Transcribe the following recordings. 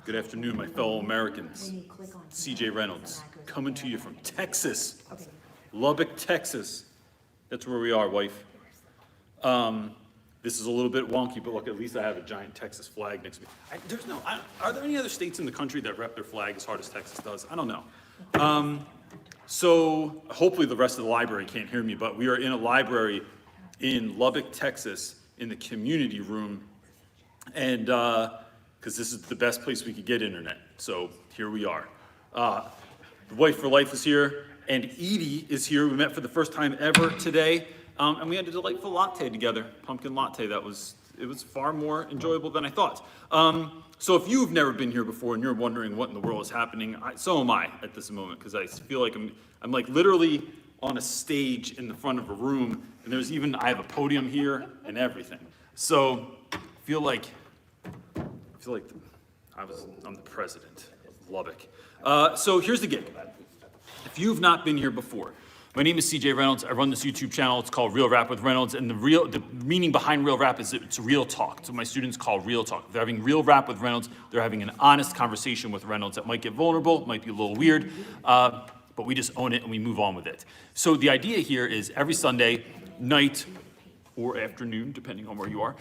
Good afternoon, my fellow Americans. CJ Reynolds, coming to you from Texas, Lubbock, Texas. That's where we are, wife. This is a little bit wonky, but look, at least I have a giant Texas flag next to me. Are there any other states in the country that rep their flag as hard as Texas does? I don't know. So hopefully the rest of the library can't hear me, but we are in a library in Lubbock, Texas, in the community room, and because this is the best place we could get internet. So here we are. The wife for life is here, and Edie is here. We met for the first time ever today, and we had a delightful latte together, pumpkin latte. It was far more enjoyable than I thought. So if you've never been here before and you're wondering what in the world is happening, so am I at this moment, because I feel like I'm like literally on a stage in the front of a room, and I have a podium here and everything. So I feel like I'm the president of Lubbock. So here's the gig. If you've not been here before, my name is CJ Reynolds. I run this YouTube channel. It's called Real Rap with Reynolds, and the meaning behind real rap is it's real talk. So my students call real talk. They're having real rap with Reynolds. They're having an honest conversation with Reynolds that might get vulnerable, might be a little weird, but we just own it and we move on with it. So the idea here is every Sunday night or afternoon, depending on where you are,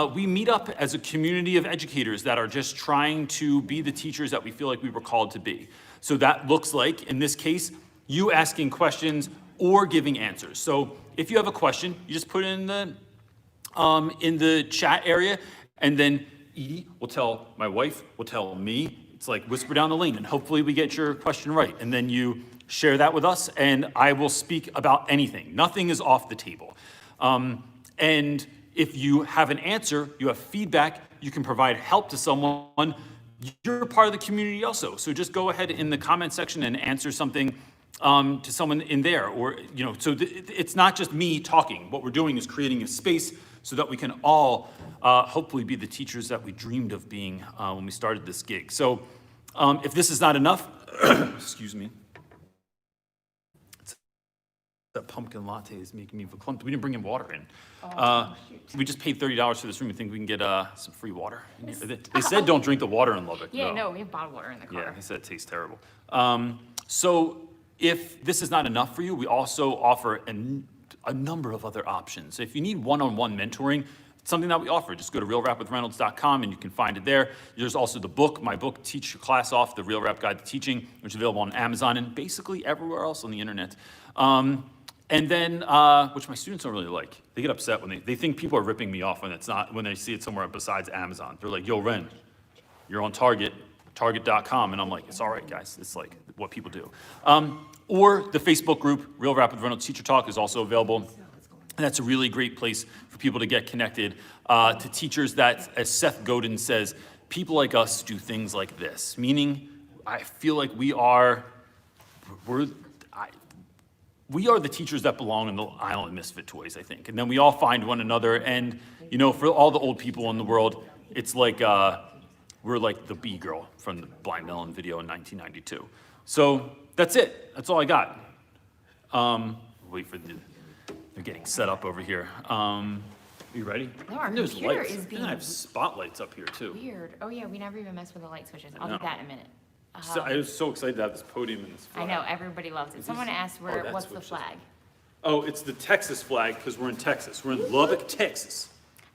we meet up as a community of educators that are just trying to be the teachers that we feel like we were called to be. So that looks like, in this case, you asking questions or giving answers. So if you have a question, you just put it in the chat area, and then Edie will tell my wife, will tell me. It's like whisper down the lane, and hopefully we get your question right. And then you share that with us, and I will speak about anything. Nothing is off the table. And if you have an answer, you have feedback, you can provide help to someone, you're part of the community also. So just go ahead in the comment section and answer something to someone in there, or, so it's not just me talking. What we're doing is creating a space so that we can all hopefully be the teachers that we dreamed of being when we started this gig. So if this is not enough, excuse me. That pumpkin latte is making me verklempt. We didn't bring in water in. We just paid $30 for this room. We think we can get some free water. They said don't drink the water in Lubbock. Yeah, no, we have bottled water in the car. Yeah, they said it tastes terrible. So if this is not enough for you, we also offer a number of other options. So if you need one-on-one mentoring, it's something that we offer. Just go to realrapwithreynolds.com and you can find it there. There's also the book, my book, Teach Your Class Off, The Real Rap Guide to Teaching, which is available on Amazon and basically everywhere else on the internet. And then, which my students don't really like. They get upset when they think people are ripping me off when they see it somewhere besides Amazon. They're like, yo, Ren, you're on Target.com. And I'm like, it's all right, guys. It's like what people do. Or the Facebook group, Real Rap with Reynolds Teacher Talk, is also available. And that's a really great place for people to get connected to teachers that, as Seth Godin says, people like us do things like this. Meaning, I feel like we are the teachers that belong in the Island of Misfit Toys, I think. And then we all find one another. And, for all the old people in the world, it's like we're like the B-girl from the Blind Melon video in 1992. So that's it. That's all I got. They're getting set up over here. Are you ready? No, our There's computer lights. is being And I have spotlights up here, too. weird. Oh yeah, we never even messed with the light switches. I'll do know. that in a minute. So I was so excited to have this podium and this flag. I know, everybody loves it. Someone asked that's what's the what she- flag? Oh, it's the Texas flag because we're in Texas. We're in Lubbock, Texas.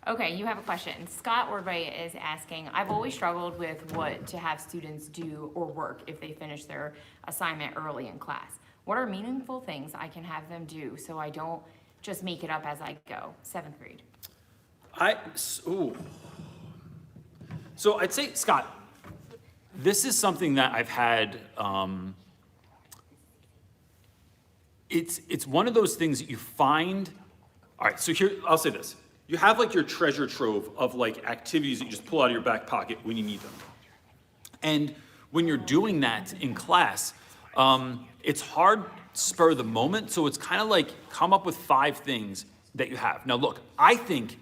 Okay, you have a question. Scott Ordway is asking, I've always struggled with what to have students do or work if they finish their assignment early in class. What are meaningful things I can have them do so I don't just make it up as I go? 7th grade. So I'd say, Scott, this is something that I've had, it's one of those things that you find, all right, so here, I'll say this. You have like your treasure trove of like activities that you just pull out of your back pocket when you need them. And when you're doing that in class, it's hard spur of the moment, so it's kind of like come up with 5 things that you have. Now look, I think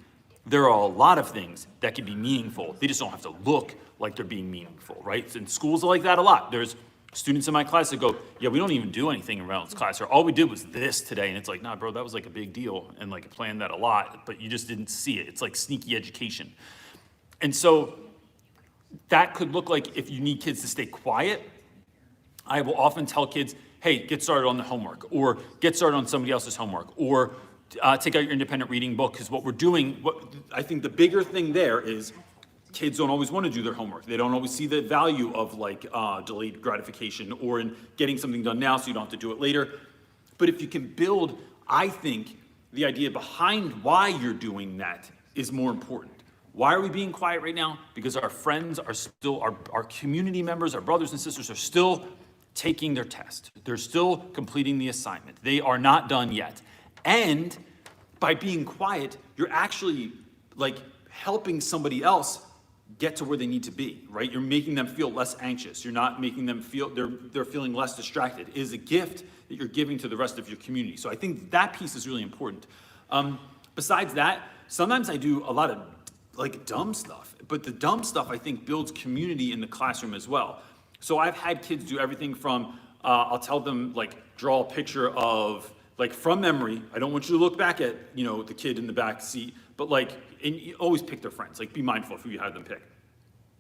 there are a lot of things that can be meaningful. They just don't have to look like they're being meaningful, right? And schools are like that a lot. There's students in my class that go, yeah, we don't even do anything in Reynolds class, or all we did was this today. And it's like, nah, bro, that was like a big deal. And like I planned that a lot, but you just didn't see it. It's like sneaky education. And so that could look like if you need kids to stay quiet, I will often tell kids, hey, get started on the homework, or get started on somebody else's homework, or take out your independent reading book, because what we're doing, I think the bigger thing there is kids don't always want to do their homework. They don't always see the value of like delayed gratification or in getting something done now so you don't have to do it later. But if you can build, I think, the idea behind why you're doing that is more important. Why are we being quiet right now? Because our friends are still, our community members, our brothers and sisters are still taking their test. They're still completing the assignment. They are not done yet. And by being quiet, you're actually like helping somebody else get to where they need to be, right? You're making them feel less anxious. You're not making them feel, they're feeling less distracted. It is a gift that you're giving to the rest of your community. So I think that piece is really important. Besides that, sometimes I do a lot of like dumb stuff, but the dumb stuff I think builds community in the classroom as well. So I've had kids do everything from, I'll tell them like draw a picture of, like from memory, I don't want you to look back at, you know, the kid in the back seat, but like, and you always pick their friends, like be mindful of who you have them pick.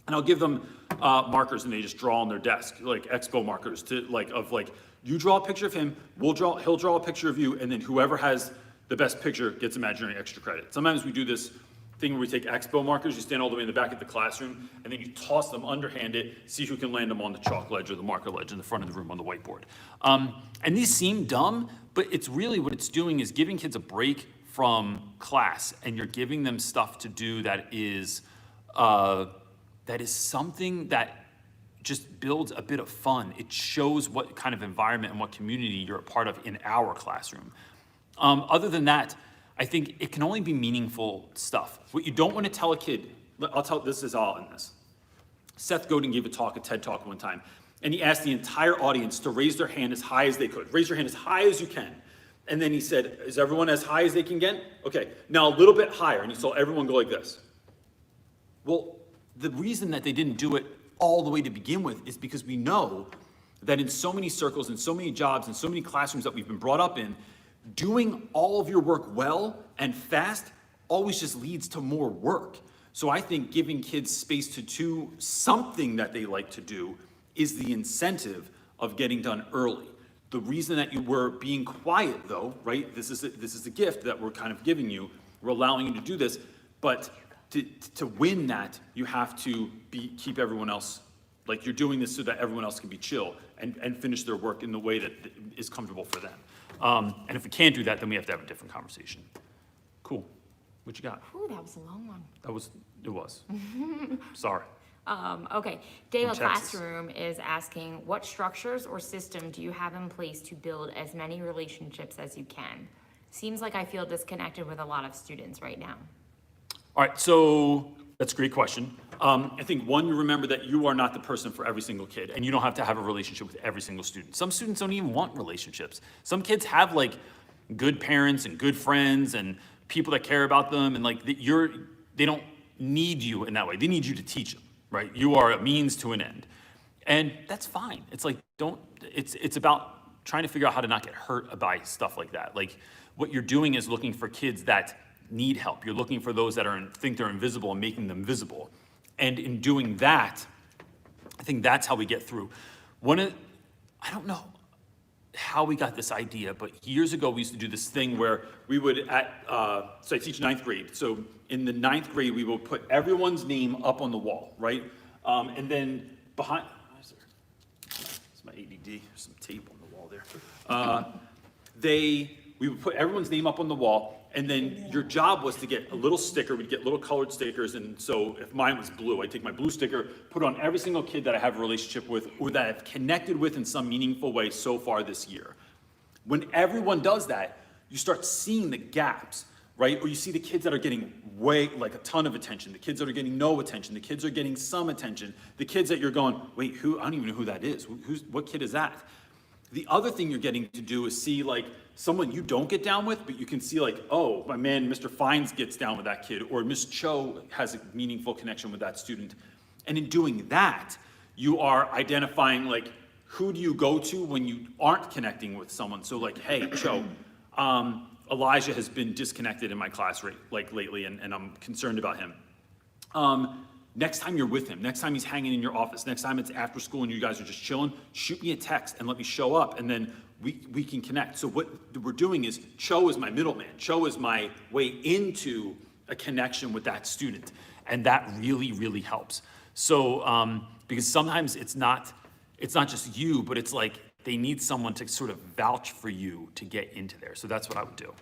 And I'll give them markers and they just draw on their desk, like expo markers to like, of like, you draw a picture of him, he'll draw a picture of you, and then whoever has the best picture gets imaginary extra credit. Sometimes we do this thing where we take expo markers, you stand all the way in the back of the classroom, and then you toss them underhanded, see who can land them on the chalk ledge or the marker ledge in the front of the room on the whiteboard. And these seem dumb, but it's really what it's doing is giving kids a break from class, and you're giving them stuff to do that is something that just builds a bit of fun. It shows what kind of environment and what community you're a part of in our classroom. Other than that, I think it can only be meaningful stuff. What you don't want to tell a kid, this is all in this. Seth Godin gave a TED talk one time, and he asked the entire audience to raise their hand as high as they could. Raise your hand as high as you can. And then he said, is everyone as high as they can get? Okay, now a little bit higher, and he saw everyone go like this. Well, the reason that they didn't do it all the way to begin with is because we know that in so many circles, in so many jobs, in so many classrooms that we've been brought up in, doing all of your work well and fast always just leads to more work. So I think giving kids space to do something that they like to do is the incentive of getting done early. The reason that you were being quiet though, right? This is a gift that we're kind of giving you. We're allowing you to do this, but to win that, you have to keep everyone else, like you're doing this so that everyone else can be chill and finish their work in the way that is comfortable for them. And if we can't do that, then we have to have a different conversation. Cool. What you got? Ooh, that was a long one. It was. Sorry. Okay, Dave From Texas. Classroom is asking, what structures or system do you have in place to build as many relationships as you can? Seems like I feel disconnected with a lot of students right now. All right, so that's a great question. I think one, you remember that you are not the person for every single kid, and you don't have to have a relationship with every single student. Some students don't even want relationships. Some kids have like good parents and good friends and people that care about them, and like they don't need you in that way. They need you to teach them, right? You are a means to an end, and that's fine. It's like it's about trying to figure out how to not get hurt by stuff like that. Like what you're doing is looking for kids that need help. You're looking for those that think they're invisible and making them visible. And in doing that, I think that's how we get through. I don't know how we got this idea, but years ago we used to do this thing where we would so I teach 9th grade. So in the 9th grade, we will put everyone's name up on the wall, right? And then behind, it's my ADD, there's some tape on the wall there. We would put everyone's name up on the wall, and then your job was to get a little sticker. We'd get little colored stickers, and so if mine was blue, I'd take my blue sticker, put it on every single kid that I have a relationship with or that I've connected with in some meaningful way so far this year. When everyone does that, you start seeing the gaps, right? Or you see the kids that are getting like a ton of attention, the kids that are getting no attention, the kids are getting some attention, the kids that you're going, wait, I don't even know who that is. What kid is that? The other thing you're getting to do is see like someone you don't get down with, but you can see like, oh, my man, Mr. Fines gets down with that kid, or Miss Cho has a meaningful connection with that student. And in doing that, you are identifying like, who do you go to when you aren't connecting with someone? So like, hey, Cho, Elijah has been disconnected in my class lately, and I'm concerned about him. next time you're with him, next time he's hanging in your office, next time it's after school and you guys are just chilling, shoot me a text and let me show up, and then we can connect. So what we're doing is, Cho is my middleman. Cho is my way into a connection with that student. And that really, really helps. So, because sometimes it's not just you, but it's like they need someone to sort of vouch for you to get into there. So that's what I would do.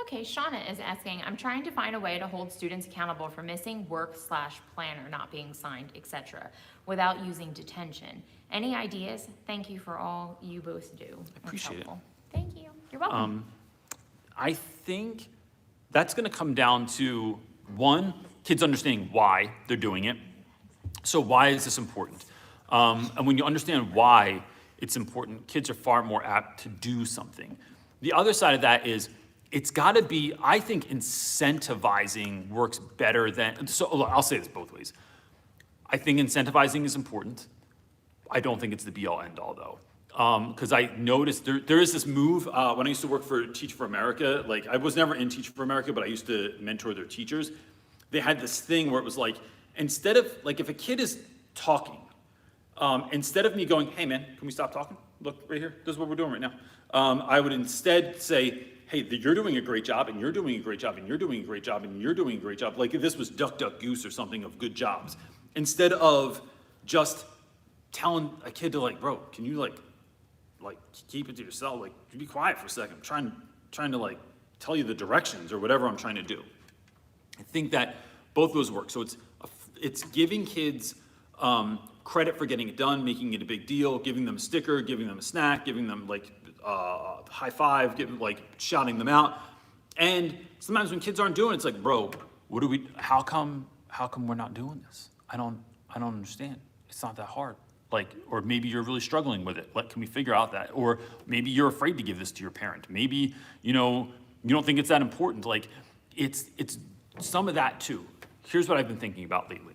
Okay, Shauna is asking, I'm trying to find a way to hold students accountable for missing work/planner not being signed, etc., without using detention. Any ideas? Thank you for all you both do. I appreciate it. Thank you. You're welcome. I think that's going to come down to, one, kids understanding why they're doing it. So why is this important? And when you understand why it's important, kids are far more apt to do something. The other side of that is, it's got to be, I think incentivizing works better than, so look, I'll say this both ways. I think incentivizing is important. I don't think it's the be-all, end-all, though. Because I noticed there is this move, when I used to work for Teach for America, like I was never in Teach for America, but I used to mentor their teachers. They had this thing where it was like, instead of, like if a kid is talking, instead of me going, hey man, can we stop talking? Look, right here, this is what we're doing right now. I would instead say, hey, you're doing a great job, and you're doing a great job, and you're doing a great job, and you're doing a great job. Like if this was Duck, Duck, Goose or something of good jobs. Instead of just telling a kid to like, bro, can you like keep it to yourself? Like, be quiet for a second. I'm trying to like tell you the directions or whatever I'm trying to do. I think that both those work. So it's giving kids credit for getting it done, making it a big deal, giving them a sticker, giving them a snack, giving them like high five, shouting them out. And sometimes when kids aren't doing it, it's like, bro, how come we're not doing this? I don't understand. It's not that hard. Like, or maybe you're really struggling with it. Like, can we figure out that? Or maybe you're afraid to give this to your parent. Maybe, you don't think it's that important. Like, it's some of that too. Here's what I've been thinking about lately.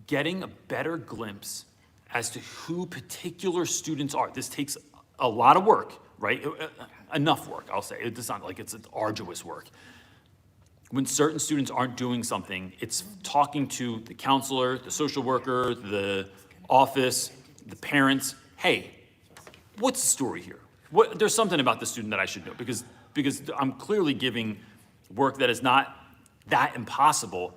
Getting a better glimpse as to who particular students are. This takes a lot of work, right? Enough work, I'll say. It's not like it's arduous work. When certain students aren't doing something, it's talking to the counselor, the social worker, the office, the parents. Hey, what's the story here? There's something about the student that I should know, because I'm clearly giving work that is not that impossible,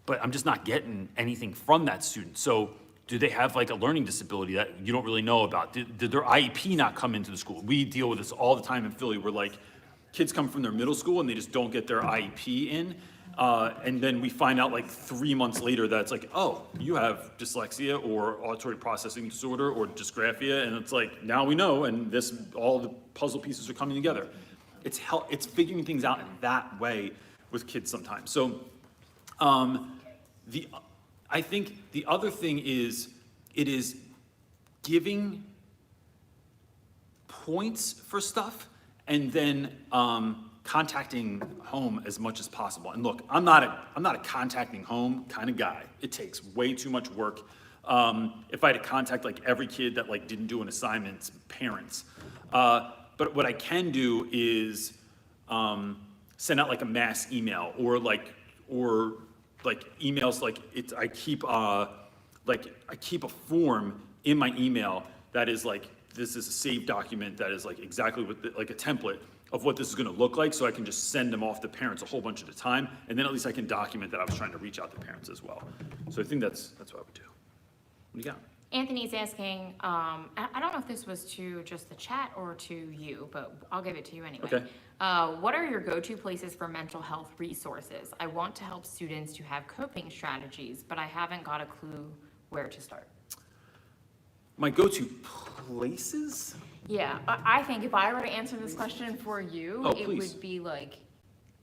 but I'm just not getting anything from that student. So do they have like a learning disability that you don't really know about? Did their IEP not come into the school? We deal with this all the time in Philly, where like kids come from their middle school and they just don't get their IEP in. And then we find out like 3 months later that it's like, oh, you have dyslexia or auditory processing disorder or dysgraphia. And it's like, now we know, and all the puzzle pieces are coming together. It's figuring things out in that way with kids sometimes. So I think the other thing is, it is giving points for stuff and then contacting home as much as possible. And look, I'm not a contacting home kind of guy. It takes way too much work. If I had to contact like every kid that like didn't do an assignment, parents. But what I can do is send out like a mass email or emails. I keep a form in my email that is like, this is a saved document that is like exactly like a template of what this is going to look like, so I can just send them off to parents a whole bunch at a time, and then at least I can document that I was trying to reach out to parents as well. So I think that's what I would do. What do you got? Anthony's asking, I don't know if this was to just the chat or to you, but I'll give it to you anyway. Okay. What are your go-to places for mental health resources? I want to help students to have coping strategies, but I haven't got a clue where to start. My go-to places? Yeah, I think if I were to answer this question for you, it please. would be like,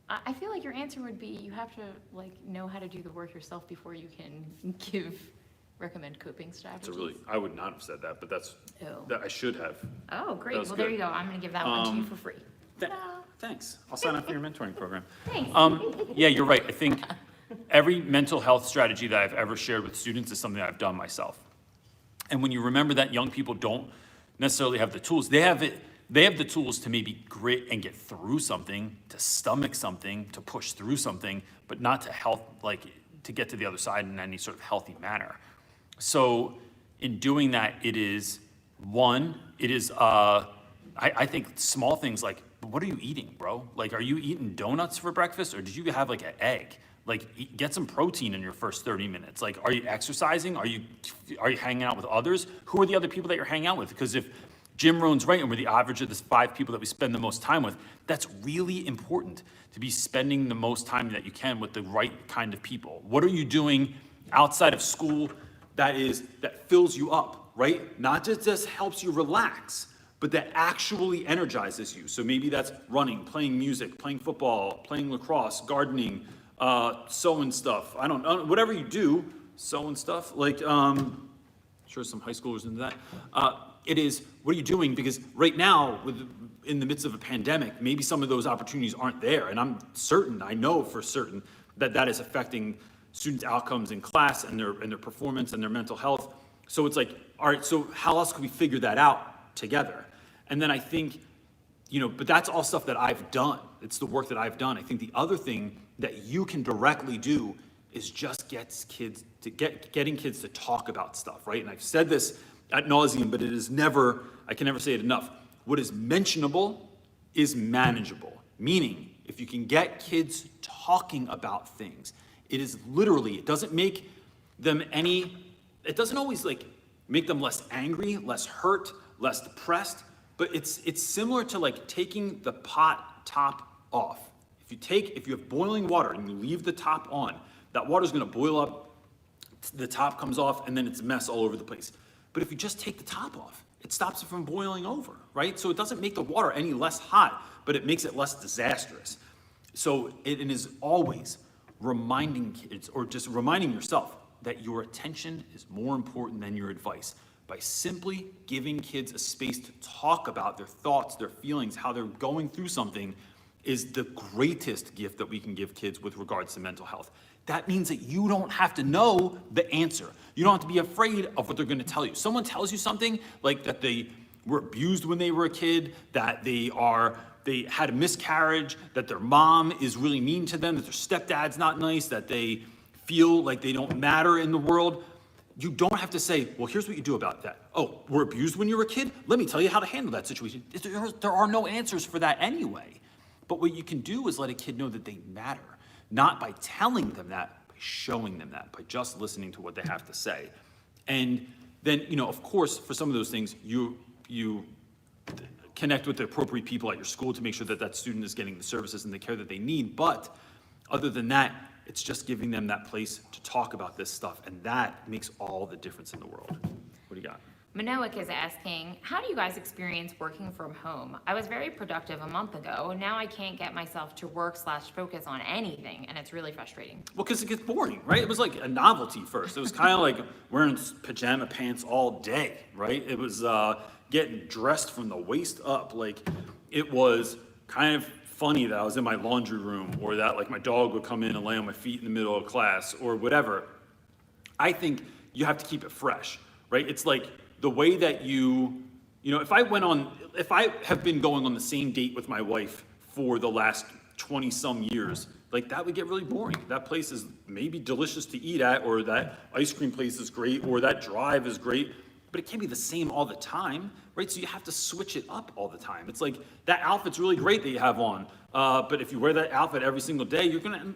I feel like your answer would be, you have to like know how to do the work yourself before you can recommend coping strategies. I would not have said that, but that I should have. Oh, great. That was Well, there good. you go. I'm gonna give that one to you for free. Thanks. I'll sign up for your mentoring program. Thanks. Yeah, you're right. I think every mental health strategy that I've ever shared with students is something I've done myself. And when you remember that young people don't necessarily have the tools, they have it they have the tools to maybe grit and get through something, to stomach something, to push through something, but not to get to the other side in any sort of healthy manner. So in doing that, I think small things like, what are you eating, bro? Like, are you eating donuts for breakfast, or did you have like an egg? Like, get some protein in your first 30 minutes. Like, are you exercising? Are you hanging out with others? Who are the other people that you're hanging out with? Because if Jim Rohn's right, and we're the average of the 5 people that we spend the most time with, that's really important, to be spending the most time that you can with the right kind of people. What are you doing outside of school that fills you up, right? Not just helps you relax, but that actually energizes you. So maybe that's running, playing music, playing football, playing lacrosse, gardening, sewing stuff. I don't know, whatever you do, sewing stuff. Like, sure some high schoolers into that. It is, what are you doing? Because right now, in the midst of a pandemic, maybe some of those opportunities aren't there. And I know for certain that is affecting students' outcomes in class and their performance and their mental health. So it's like, all right, so how else can we figure that out together? And then I think, but that's all stuff that I've done. It's the work that I've done. I think the other thing that you can directly do is just getting kids to talk about stuff, right? And I've said this ad nauseum, but I can never say it enough. What is mentionable is manageable. Meaning, if you can get kids talking about things, it doesn't make them it doesn't always like make them less angry, less hurt, less depressed, but it's similar to like taking the pot top off. If you have boiling water and you leave the top on, that water's gonna boil up, the top comes off, and then it's a mess all over the place. But if you just take the top off, it stops it from boiling over, right? So it doesn't make the water any less hot, but it makes it less disastrous. So it is always reminding kids, or just reminding yourself, that your attention is more important than your advice. By simply giving kids a space to talk about their thoughts, their feelings, how they're going through something, is the greatest gift that we can give kids with regards to mental health. That means that you don't have to know the answer. You don't have to be afraid of what they're gonna tell you. Someone tells you something, like that they were abused when they were a kid, that they had a miscarriage, that their mom is really mean to them, that their stepdad's not nice, that they feel like they don't matter in the world. You don't have to say, well, here's what you do about that. Oh, we're abused when you were a kid? Let me tell you how to handle that situation. There are no answers for that anyway. But what you can do is let a kid know that they matter, not by telling them that, by showing them that, by just listening to what they have to say. And then, of course, for some of those things, you connect with the appropriate people at your school to make sure that that student is getting the services and the care that they need. But other than that, it's just giving them that place to talk about this stuff, and that makes all the difference in the world. What do you got? Manoic is asking, how do you guys experience working from home? I was very productive a month ago. Now I can't get myself to work/focus on anything, and it's really frustrating. Well, because it gets boring, right? It was like a novelty first. It was kind of like wearing pajama pants all day, right? It was getting dressed from the waist up. Like, it was kind of funny that I was in my laundry room, or that like my dog would come in and lay on my feet in the middle of class, or whatever. I think you have to keep it fresh, right? It's like the way that if I have been going on the same date with my wife for the last 20 some years, like that would get really boring. That place is maybe delicious to eat at, or that ice cream place is great, or that drive is great, but it can't be the same all the time, right? So you have to switch it up all the time. It's like, that outfit's really great that you have on, but if you wear that outfit every single day, you're gonna,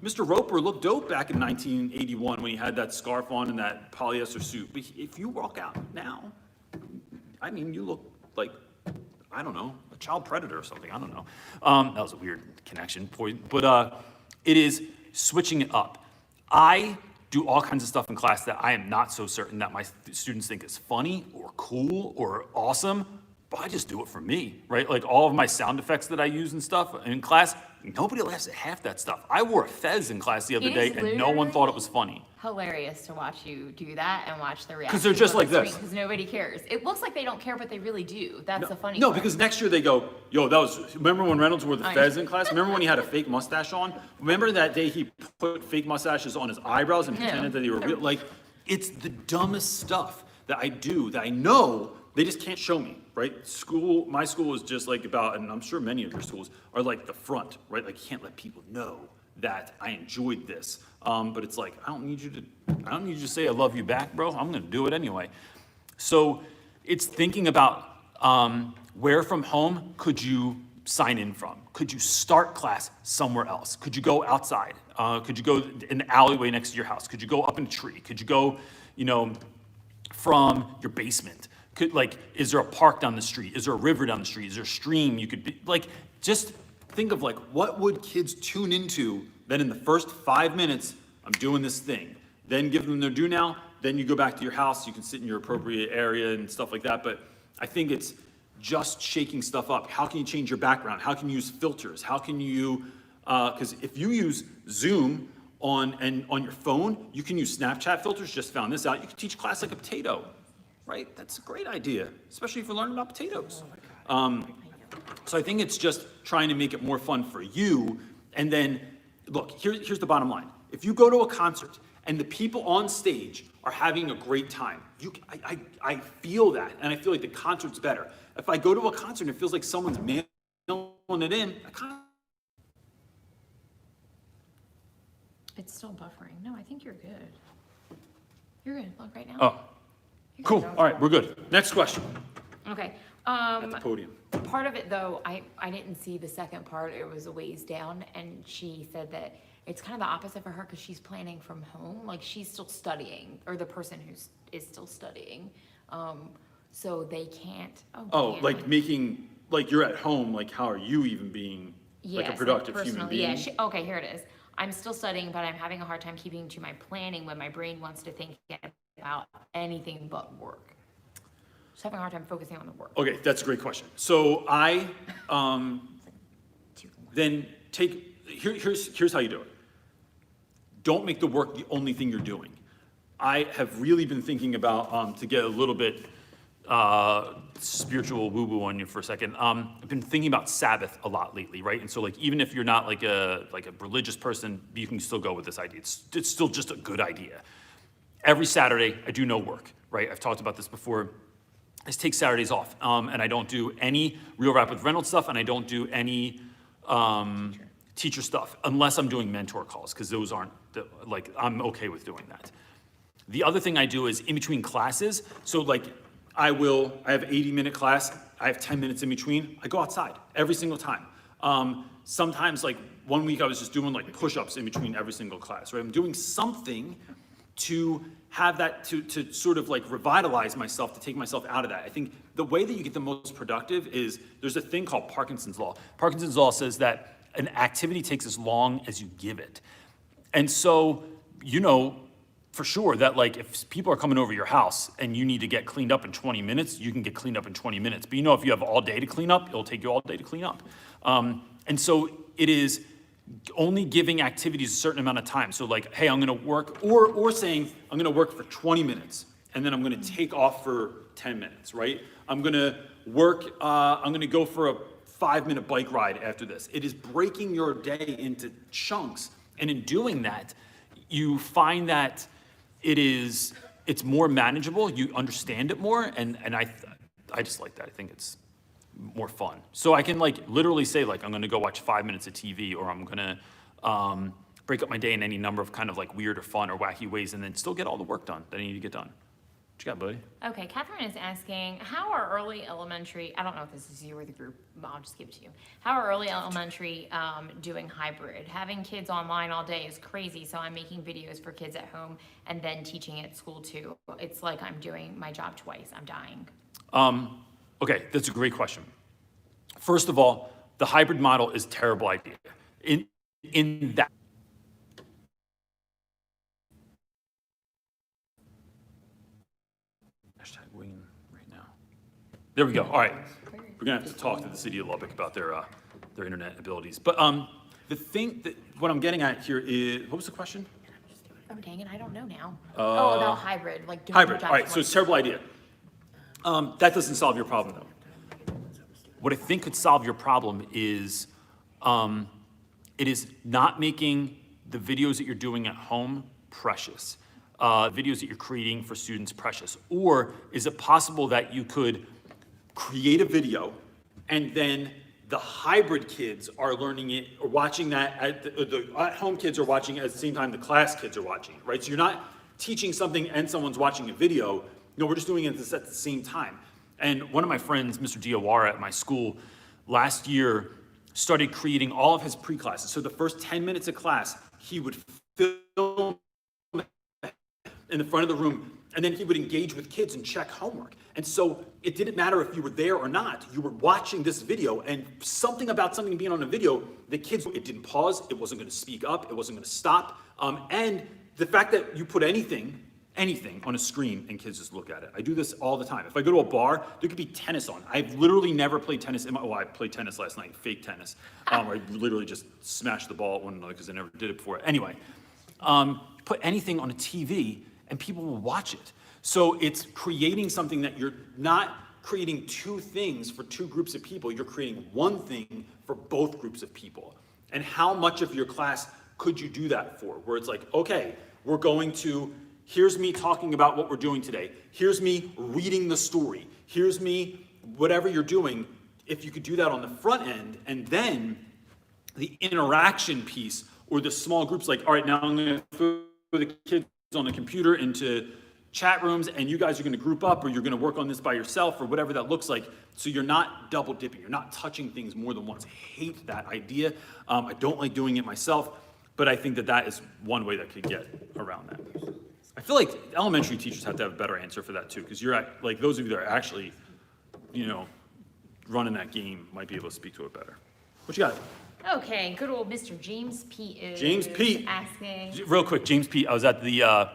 Mr. Roper looked dope back in 1981 when he had that scarf on and that polyester suit. But if you walk out now, you look like, I don't know, a child predator or something, I don't know. That was a weird connection point, but it is switching it up. I do all kinds of stuff in class that I am not so certain that my students think is funny or cool or awesome, but I just do it for me, right? Like all of my sound effects that I use and stuff in class, nobody laughs at half that stuff. I wore a fez in class the other day and no one thought it was funny. Hilarious to watch you do that and watch the reaction. Because they're just like this. Because nobody cares. It looks like they don't care, but they really do. That's the funny part. No, because next year they go, remember when Reynolds wore the fez in class? Remember when he had a fake mustache on? Remember that day he put fake mustaches on his eyebrows and pretended that they were real? Like, it's the dumbest stuff that I do that I know they just can't show me, right? My school is just like about, and I'm sure many of your schools are like the front, right? Like you can't let people know that I enjoyed this. But it's like, I don't need you to say I love you back, bro. I'm gonna do it anyway. So it's thinking about where from home could you sign in from? Could you start class somewhere else? Could you go outside? Could you go in the alleyway next to your house? Could you go up in a tree? Could you go, from your basement? Is there a park down the street? Is there a river down the street? Is there a stream you could be, just think of what would kids tune into then in the first 5 minutes, I'm doing this thing. Then give them their due now, then you go back to your house, you can sit in your appropriate area and stuff like that. But I think it's just shaking stuff up. How can you change your background? How can you use filters? How can you, because if you use Zoom on your phone, you can use Snapchat filters, just found this out. You can teach class like a potato, right? That's a great idea, especially if you're learning about potatoes. So I think it's just trying to make it more fun for you. And then, look, here's the bottom line. If you go to a concert and the people on stage are having a great time, I feel that, and I feel like the concert's better. If I go to a concert and it feels like someone's mailing it in, It's still buffering. No, I think you're good. You're good. Look right now. Oh, cool. All right, we're good. Next question. Okay. At the podium. Part of it though, I didn't see the second part. It was a ways down, and she said that it's kind of the opposite for her because she's planning from home. Like she's still studying, or the person who is still studying. So they can't. Making, you're at home, how are you even being a productive human being? Yeah, okay, here it is. I'm still studying, but I'm having a hard time keeping to my planning when my brain wants to think about anything but work. Just having a hard time focusing on the work. Okay, that's a great question. So I then here's how you do it. Don't make the work the only thing you're doing. I have really been thinking about, to get a little bit spiritual woo-woo on you for a second. I've been thinking about Sabbath a lot lately, right? And so even if you're not like a religious person, you can still go with this idea. It's still just a good idea. Every Saturday, I do no work, right? I've talked about this before. I just take Saturdays off, and I don't do any Real Rap with Reynolds stuff, and I don't do any teacher stuff unless I'm doing mentor calls, because those aren't, I'm okay with doing that. The other thing I do is in between classes, so I have 80-minute class, I have 10 minutes in between, I go outside every single time. Sometimes 1 week I was just doing push-ups in between every single class, right? I'm doing something to have that, to sort of revitalize myself, to take myself out of that. I think the way that you get the most productive is, there's a thing called Parkinson's law. Parkinson's law says that an activity takes as long as you give it. And so, for sure that if people are coming over your house and you need to get cleaned up in 20 minutes, you can get cleaned up in 20 minutes. But if you have all day to clean up, it'll take you all day to clean up. And so it is only giving activities a certain amount of time. So hey, I'm gonna work, or saying I'm gonna work for 20 minutes and then I'm gonna take off for 10 minutes, right? I'm gonna work, I'm gonna go for a 5-minute bike ride after this. It is breaking your day into chunks. And in doing that, you find that it's more manageable, you understand it more, and I just like that. I think it's more fun. So I can literally say I'm gonna go watch 5 minutes of TV, or I'm gonna break up my day in any number of kind of weird or fun or wacky ways, and then still get all the work done that I need to get done. What you got, buddy? Okay, Catherine is asking, how are early elementary, I don't know if this is you or the group, but I'll just give it to you. How are early elementary doing hybrid? Having kids online all day is crazy, so I'm making videos for kids at home and then teaching at school too. It's like I'm doing my job twice, I'm dying. Okay, that's a great question. First of all, the hybrid model is a terrible idea. In that, hashtag winging right now. There we go. All right, we're gonna have to talk to the city of Lubbock about their internet abilities. But the thing what I'm getting at here is, what was the question? Oh dang it, I don't know now. About hybrid, doing Hybrid. your All job right, so it's a terrible idea. That doesn't solve your problem though. What I think could solve your problem is, it is not making the videos that you're doing at home precious. videos that you're creating for students precious? Or is it possible that you could create a video and then the hybrid kids are learning it or watching that the at-home kids are watching it at the same time the class kids are watching it, right? So you're not teaching something and someone's watching a video. No, we're just doing it at the same time. And one of my friends, Mr. Diawara at my school, last year started creating all of his pre-classes. So the first 10 minutes of class, he would film in the front of the room, and then he would engage with kids and check homework. And so it didn't matter if you were there or not, you were watching this video, and something about something being on a video, the kids, it didn't pause, it wasn't gonna speak up, it wasn't gonna stop. And the fact that you put anything on a screen and kids just look at it. I do this all the time. If I go to a bar, there could be tennis on. I've literally never played tennis I played tennis last night, fake tennis. Where I literally just smashed the ball at one another because I never did it before. Anyway, put anything on a TV and people will watch it. So it's creating something that you're not creating two things for two groups of people, you're creating one thing for both groups of people. And how much of your class could you do that for? Where it's like, okay, we're going to, here's me talking about what we're doing today. Here's me reading the story. Here's me, whatever you're doing. If you could do that on the front end, and then the interaction piece or the small groups, like, all right, now I'm gonna put the kids on the computer into chat rooms and you guys are gonna group up or you're gonna work on this by yourself or whatever that looks like. So you're not double dipping, you're not touching things more than once. I hate that idea. I don't like doing it myself, but I think that that is one way that could get around that. I feel like elementary teachers have to have a better answer for that too, because you're at, like, those of you that are actually, you know, running that game might be able to speak to it better. What you got? Okay, good old Mr. James P. is James P. asking. Real quick, James P. I was at the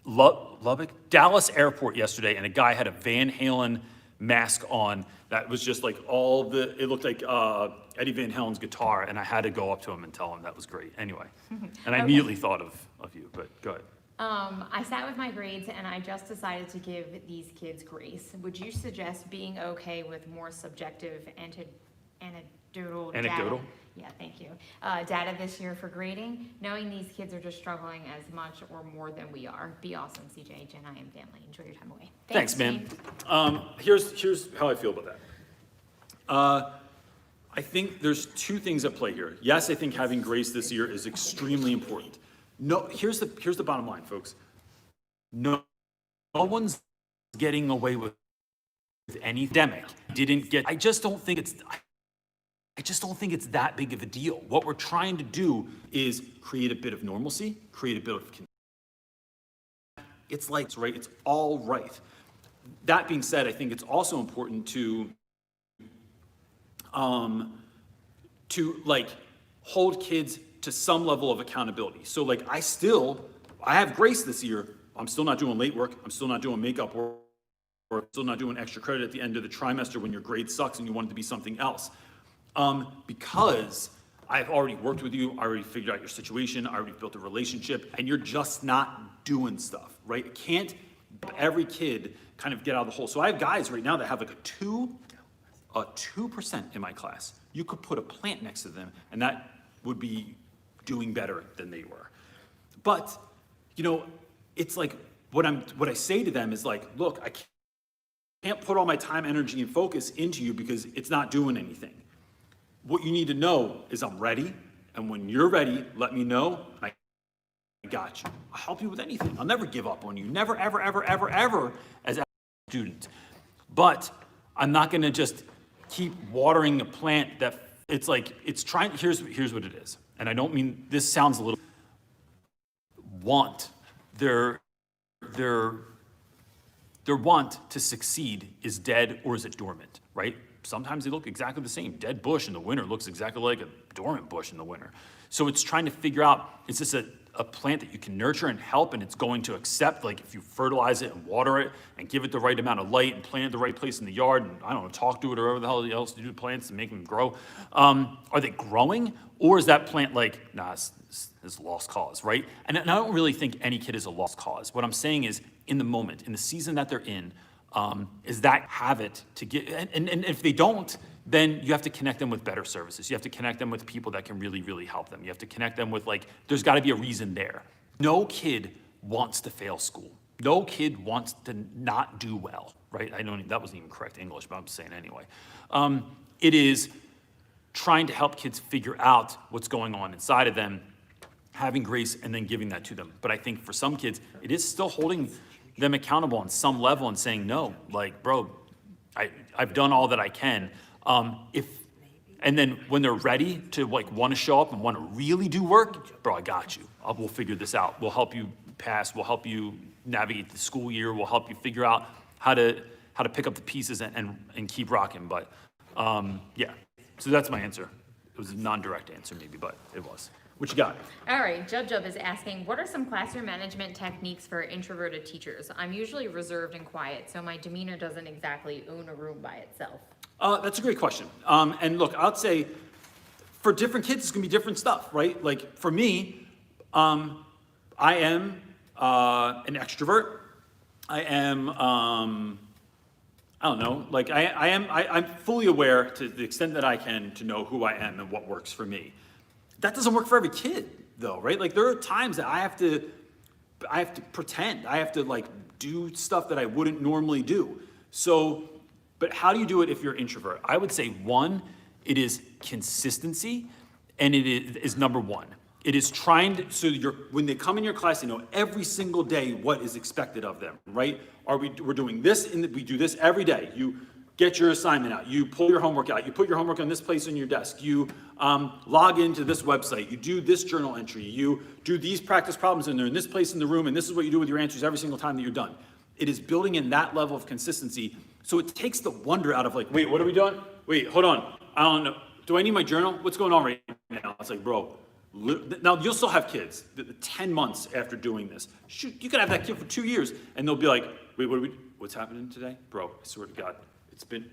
Lubbock, Dallas airport yesterday, and a guy had a Van Halen mask on that was just like it looked like Eddie Van Halen's guitar, and I had to go up to him and tell him that was great. Anyway, and I immediately thought of you, but go ahead. I sat with my grades and I just decided to give these kids grace. Would you suggest being okay with more subjective anecdotal data? Anecdotal? Yeah, thank you. Data this year for grading, knowing these kids are just struggling as much or more than we are. Be awesome, CJ, Jen, I am family. Enjoy your time away. Thanks, man. team. Here's how I feel about that. I think there's two things at play here. Yes, I think having grace this year is extremely important. No, here's the bottom line, folks. No one's getting away with any pandemic. I just don't think it's that big of a deal. What we're trying to do is create a bit of normalcy, create a bit of it's like, right, it's all right. That being said, I think it's also important to like hold kids to some level of accountability. So like I have grace this year. I'm still not doing late work. I'm still not doing makeup work. I'm still not doing extra credit at the end of the trimester when your grade sucks and you want it to be something else. Because I've already worked with you, I already figured out your situation, I already built a relationship, and you're just not doing stuff, right? It can't every kid kind of get out of the hole. So I have guys right now that have like a 2% in my class. You could put a plant next to them and that would be doing better than they were. But, you know, it's like what I say to them is like, look, I can't put all my time, energy, and focus into you because it's not doing anything. What you need to know is I'm ready, and when you're ready, let me know. I got you. I'll help you with anything. I'll never give up on you. Never, ever, ever, ever, ever as a student. But I'm not gonna just keep watering a plant that it's like, it's trying, here's what it is. And I don't mean, this sounds a little, their want to succeed is dead or is it dormant, right? Sometimes they look exactly the same. Dead bush in the winter looks exactly like a dormant bush in the winter. So it's trying to figure out, is this a plant that you can nurture and help and it's going to accept, like if you fertilize it and water it and give it the right amount of light and plant it the right place in the yard and I don't know, talk to it or whatever the hell else to do to plants to make them grow. Are they growing? Or is that plant like, nah, it's a lost cause, right? And I don't really think any kid is a lost cause. What I'm saying is in the moment, in the season that they're in, is that have it to get, and if they don't, then you have to connect them with better services. You have to connect them with people that can really, really help them. You have to connect them with like, there's gotta be a reason there. No kid wants to fail school. No kid wants to not do well, right? That wasn't even correct English, but I'm just saying anyway. It is trying to help kids figure out what's going on inside of them, having grace, and then giving that to them. But I think for some kids, it is still holding them accountable on some level and saying, no, like, bro, I've done all that I can. And then when they're ready to like want to show up and want to really do work, bro, I got you. We'll figure this out. We'll help you pass. We'll help you navigate the school year. We'll help you figure out how to pick up the pieces and keep rocking. But yeah, so that's my answer. It was a non-direct answer maybe, but it was. What you got? All right, Jub is asking, what are some classroom management techniques for introverted teachers? I'm usually reserved and quiet, so my demeanor doesn't exactly own a room by itself. That's a great question. And look, I'd say for different kids, it's gonna be different stuff, right? Like for me, I am an extrovert. I am, I don't know, like I'm fully aware to the extent that I can to know who I am and what works for me. That doesn't work for every kid though, right? Like there are times that I have to pretend, I have to like do stuff that I wouldn't normally do. So, but how do you do it if you're an introvert? I would say one, it is consistency, and it is number one. It is trying to, so when they come in your class, they know every single day what is expected of them, right? We're doing this, and we do this every day. You get your assignment out, you pull your homework out, you put your homework on this place on your desk, you log into this website, you do this journal entry, you do these practice problems, and they're in this place in the room, and this is what you do with your answers every single time that you're done. It is building in that level of consistency, so it takes the wonder out of like, wait, what are we doing? Wait, hold on, I don't know. Do I need my journal? What's going on right now? It's like, bro, now you'll still have kids 10 months after doing this. Shoot, you could have that kid for 2 years, and they'll be like, wait, what's happening today? Bro, I swear to God,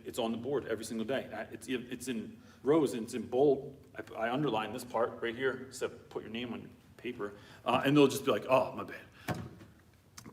it's on the board every single day. It's in rows and it's in bold. I underline this part right here, except put your name on paper, and they'll just be like, oh, my bad.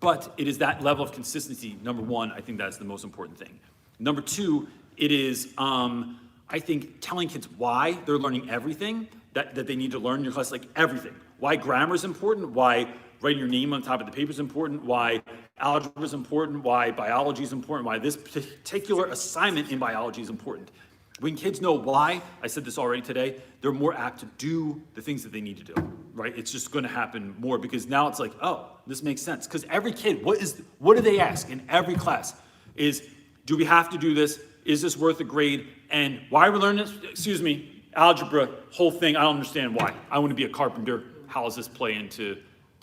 But it is that level of consistency, number one, I think that's the most important thing. Number two, it is, I think, telling kids why they're learning everything that they need to learn in your class, like everything. Why grammar is important, why writing your name on top of the paper is important, why algebra is important, why biology is important, why this particular assignment in biology is important. When kids know why, I said this already today, they're more apt to do the things that they need to do, right? It's just gonna happen more because now it's like, oh, this makes sense. Because every kid, what do they ask in every class is, do we have to do this? Is this worth a grade? And why are we learning this? Excuse me, algebra, whole thing, I don't understand why. I wanna be a carpenter, how does this play into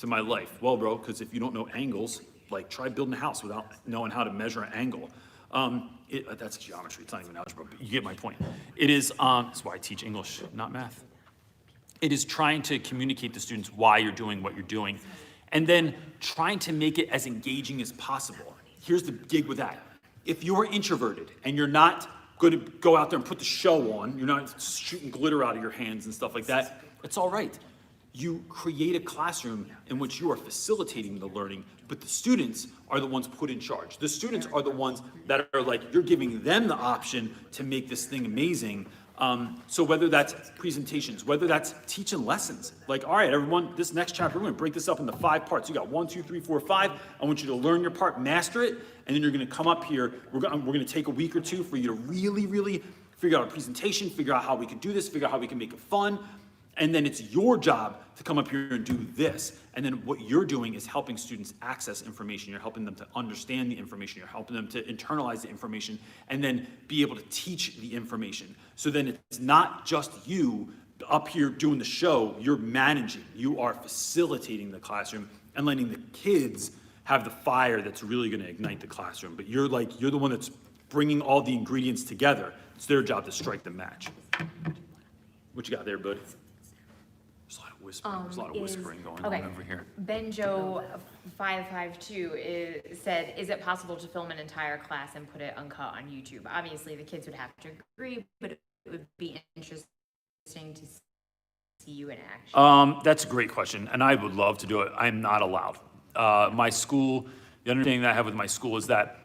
my life? Well, bro, because if you don't know angles, like try building a house without knowing how to measure an angle. That's geometry, it's not even algebra, but you get my point. It is, that's why I teach English, not math. It is trying to communicate to students why you're doing what you're doing, and then trying to make it as engaging as possible. Here's the gig with that. If you're introverted and you're not going to go out there and put the show on, you're not shooting glitter out of your hands and stuff like that, it's all right. You create a classroom in which you are facilitating the learning, but the students are the ones put in charge. The students are the ones that are like, you're giving them the option to make this thing amazing. So whether that's presentations, whether that's teaching lessons, like, all right, everyone, this next chapter, we're gonna break this up into 5 parts. You got 1, 2, 3, 4, 5. I want you to learn your part, master it, and then you're gonna come up here. We're gonna take a week or two for you to really, really figure out a presentation, figure out how we can do this, figure out how we can make it fun. And then it's your job to come up here and do this. And then what you're doing is helping students access information. You're helping them to understand the information. You're helping them to internalize the information and then be able to teach the information. So then it's not just you up here doing the show, you're managing. You are facilitating the classroom and letting the kids have the fire that's really gonna ignite the classroom. But you're the one that's bringing all the ingredients together. It's their job to strike the match. What you got there, bud? There's a lot of whispering going on over here. Benjo 552 said, is it possible to film an entire class and put it uncut on YouTube? Obviously, the kids would have to agree, but it would be interesting to see you in action. That's a great question, and I would love to do it. I'm not allowed. My school, the understanding that I have with my school is that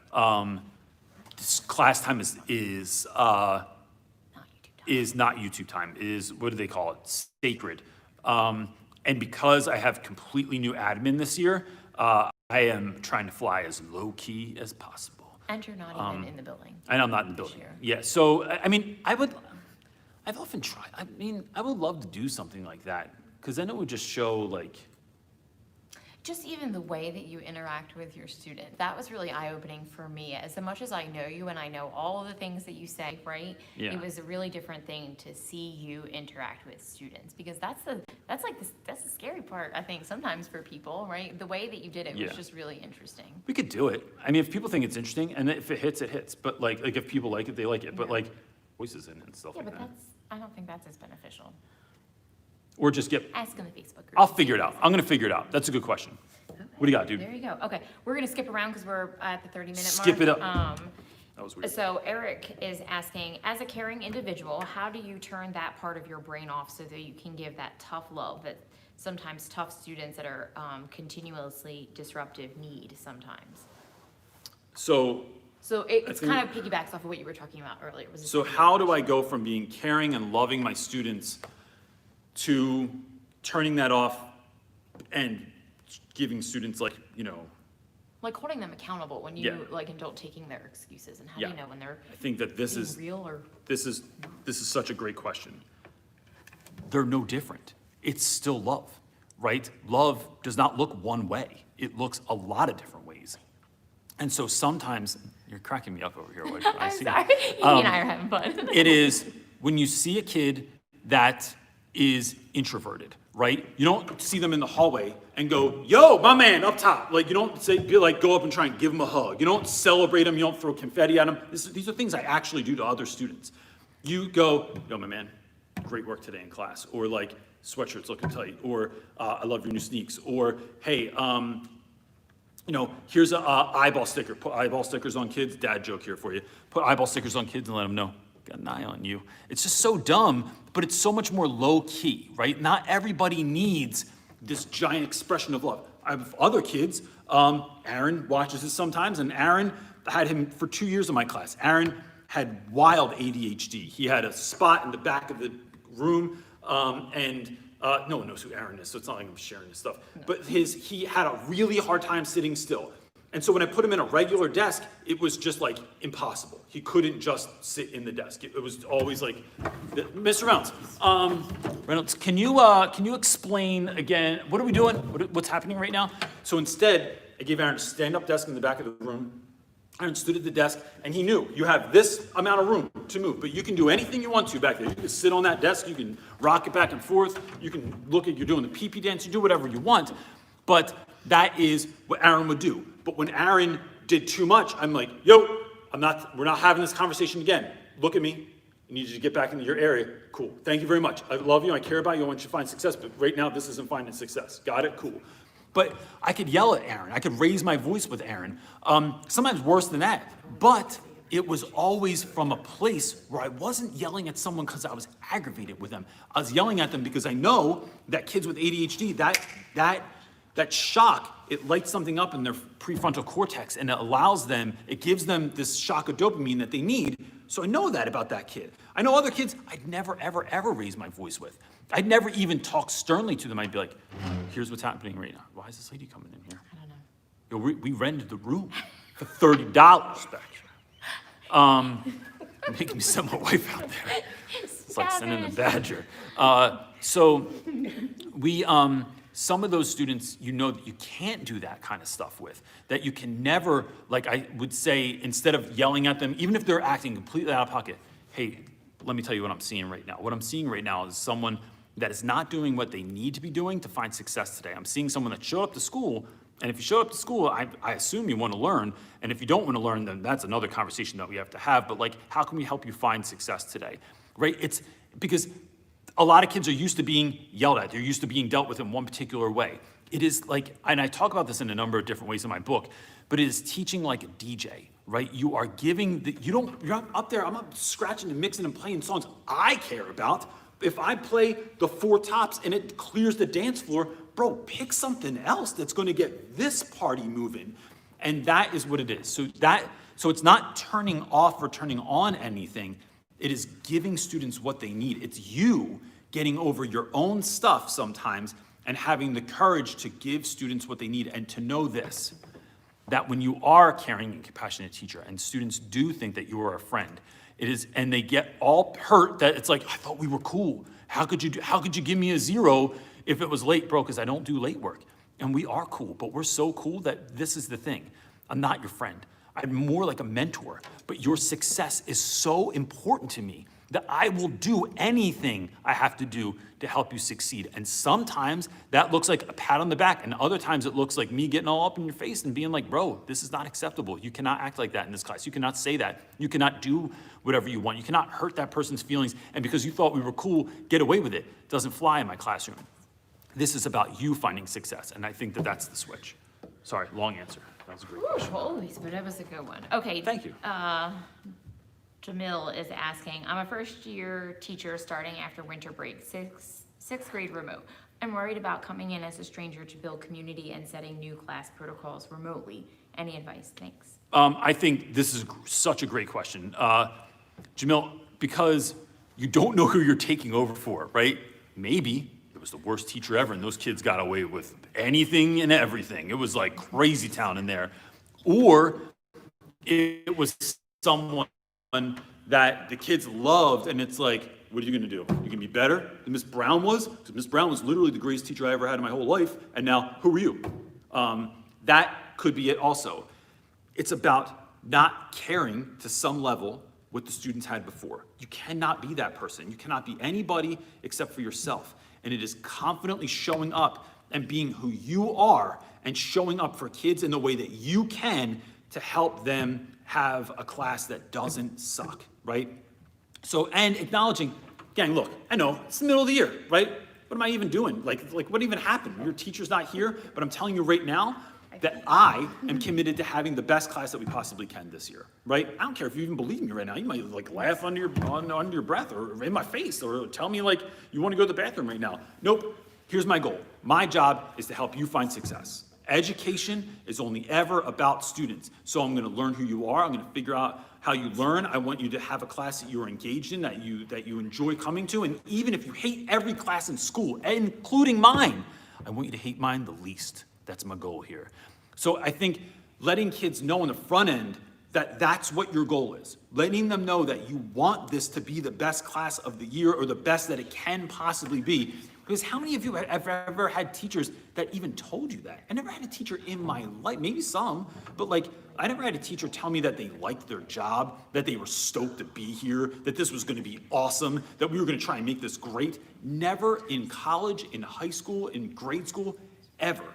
this class time is not YouTube time. Is, what do they call it? Sacred. And because I have completely new admin this year, I am trying to fly as low key as possible. And you're not even in the building. And I'm not in the building. Sure. Yeah, so, I mean, I've often tried, I mean, I would love to do something like that, because then it would just show, like, Just even the way that you interact with your student, that was really eye-opening for me. As much as I know you and I know all of the things that you say, right? Yeah. It was a really different thing to see you interact with students, because that's the scary part, I think, sometimes for people, right? The way that you did it Yeah. was just really interesting. we could do it. I mean, if people think it's interesting, and if it hits, it hits. But like if people like it, they like it. But Yeah. like, voices in it and stuff Yeah, like but that. I don't think that's as beneficial. Or just get, Ask in the Facebook group. I'll figure it out. I'm gonna figure it out. That's a good question. What do you got, dude? There you go. Okay, we're gonna skip around because we're at the 30-minute mark. Skip it up. That was weird. So Eric is asking, as a caring individual, how do you turn that part of your brain off so that you can give that tough love that sometimes tough students that are continuously disruptive need sometimes? So, So it's think- kind of piggybacks off of what you were talking about earlier. Was so how do I go from being caring and loving my students to turning that off and giving students like, like holding them accountable when Yeah. you like and don't taking their excuses, and how do Yeah. you know when they're I think that this being is, real or? this is such a great question. They're no different. It's still love, right? Love does not look one way. It looks a lot of different ways. And so sometimes, you're cracking me up over here. Like, I I'm see. sorry, you and I are having fun. It is when you see a kid that is introverted, right? You don't see them in the hallway and go, yo, my man, up top. Like, you don't go up and try and give them a hug. You don't celebrate them. You don't throw confetti at them. These are things I actually do to other students. You go, yo, my man, great work today in class. Or like, sweatshirt's looking tight. Or I love your new sneaks. Or, hey, here's a eyeball sticker. Put eyeball stickers on kids. Dad joke here for you. Put eyeball stickers on kids and let them know. Got an eye on you. It's just so dumb, but it's so much more low key, right? Not everybody needs this giant expression of love. I have other kids. Aaron watches this sometimes, and Aaron, I had him for 2 years in my class. Aaron had wild ADHD. He had a spot in the back of the room, and no one knows who Aaron is, so it's not like I'm sharing his stuff. But he had a really hard time sitting still. And so when I put him in a regular desk, it was just like impossible. He couldn't just sit in the desk. It was always like, Mr. Reynolds, can you explain again, what are we doing? What's happening right now? So instead, I gave Aaron a stand-up desk in the back of the room. Aaron stood at the desk, and he knew you have this amount of room to move, but you can do anything you want to back there. You can sit on that desk, you can rock it back and forth, you can look at, you're doing the pee-pee dance, you do whatever you want, but that is what Aaron would do. But when Aaron did too much, I'm like, yo, we're not having this conversation again. Look at me. I need you to get back into your area. Cool. Thank you very much. I love you. I care about you. I want you to find success. But right now, this isn't finding success. Got it? Cool. But I could yell at Aaron. I could raise my voice with Aaron. Sometimes worse than that. But it was always from a place where I wasn't yelling at someone because I was aggravated with them. I was yelling at them because I know that kids with ADHD, that shock, it lights something up in their prefrontal cortex, and it gives them this shock of dopamine that they need. So I know that about that kid. I know other kids I'd never, ever, ever raise my voice with. I'd never even talk sternly to them. I'd be like, here's what's happening right now. Why is this lady coming in here? I don't know. Yo, we rented the room for $30 back here. Making me send my wife out there. It's like sending the badger. So we, some of those students, that you can't do that kind of stuff with, that you can never, like I would say, instead of yelling at them, even if they're acting completely out of pocket, hey, let me tell you what I'm seeing right now. What I'm seeing right now is someone that is not doing what they need to be doing to find success today. I'm seeing someone that showed up to school, and if you show up to school, I assume you want to learn, and if you don't want to learn, then that's another conversation that we have to have, but like, how can we help you find success today, right? It's because a lot of kids are used to being yelled at. They're used to being dealt with in one particular way. It is like, and I talk about this in a number of different ways in my book, but it is teaching like a DJ, right? You are giving, you're not up there, I'm not scratching and mixing and playing songs I care about. If I play the Four Tops and it clears the dance floor, bro, pick something else that's gonna get this party moving. And that is what it is. So it's not turning off or turning on anything. It is giving students what they need. It's you getting over your own stuff sometimes and having the courage to give students what they need, and to know this, that when you are a caring and compassionate teacher and students do think that you are a friend, it is, and they get all hurt that it's like, I thought we were cool. How could you give me a 0 if it was late, bro? Because I don't do late work. And we are cool, but we're so cool that this is the thing. I'm not your friend. I'm more like a mentor, but your success is so important to me that I will do anything I have to do to help you succeed. And sometimes that looks like a pat on the back, and other times it looks like me getting all up in your face and being like, bro, this is not acceptable. You cannot act like that in this class. You cannot say that. You cannot do whatever you want. You cannot hurt that person's feelings, and because you thought we were cool, get away with it. It doesn't fly in my classroom. This is about you finding success, and I think that that's the switch. Sorry, long answer. That was a great question. Always, but that was a good one. Okay. Thank you. Jamil is asking, I'm a first-year teacher starting after winter break, sixth grade remote. I'm worried about coming in as a stranger to build community and setting new class protocols remotely. Any advice? Thanks. I think this is such a great question. Jamil, because you don't know who you're taking over for, right? Maybe it was the worst teacher ever and those kids got away with anything and everything. It was like crazy town in there. Or it was someone that the kids loved, and it's like, what are you gonna do? You gonna be better than Miss Brown was? Because Miss Brown was literally the greatest teacher I ever had in my whole life, and now who are you? That could be it also. It's about not caring to some level what the students had before. You cannot be that person. You cannot be anybody except for yourself. And it is confidently showing up and being who you are and showing up for kids in the way that you can to help them have a class that doesn't suck, right? So, and acknowledging, gang, look, I know, it's the middle of the year, right? What am I even doing? Like what even happened? Your teacher's not here, but I'm telling you right now that I am committed to having the best class that we possibly can this year, right? I don't care if you even believe me right now. You might like laugh under your breath or in my face or tell me like you want to go to the bathroom right now. Nope, here's my goal. My job is to help you find success. Education is only ever about students. So I'm gonna learn who you are. I'm gonna figure out how you learn. I want you to have a class that you're engaged in, that you enjoy coming to. And even if you hate every class in school, including mine, I want you to hate mine the least. That's my goal here. So I think letting kids know on the front end that that's what your goal is. Letting them know that you want this to be the best class of the year or the best that it can possibly be. Because how many of you have ever had teachers that even told you that? I never had a teacher in my life, maybe some, but like, I never had a teacher tell me that they liked their job, that they were stoked to be here, that this was gonna be awesome, that we were gonna try and make this great. Never in college, in high school, in grade school, ever.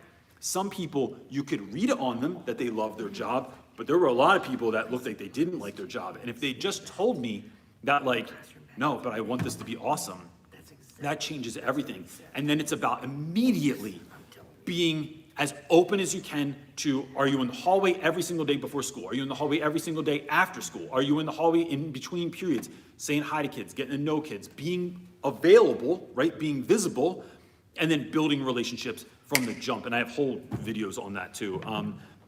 Some people, you could read it on them that they loved their job, but there were a lot of people that looked like they didn't like their job. And if they just told me that like, no, but I want this to be awesome, that changes everything. And then it's about immediately being as open as you can to, are you in the hallway every single day before school? Are you in the hallway every single day after school? Are you in the hallway in between periods? Saying hi to kids, getting to know kids, being available, right? Being visible, and then building relationships from the jump. And I have whole videos on that too.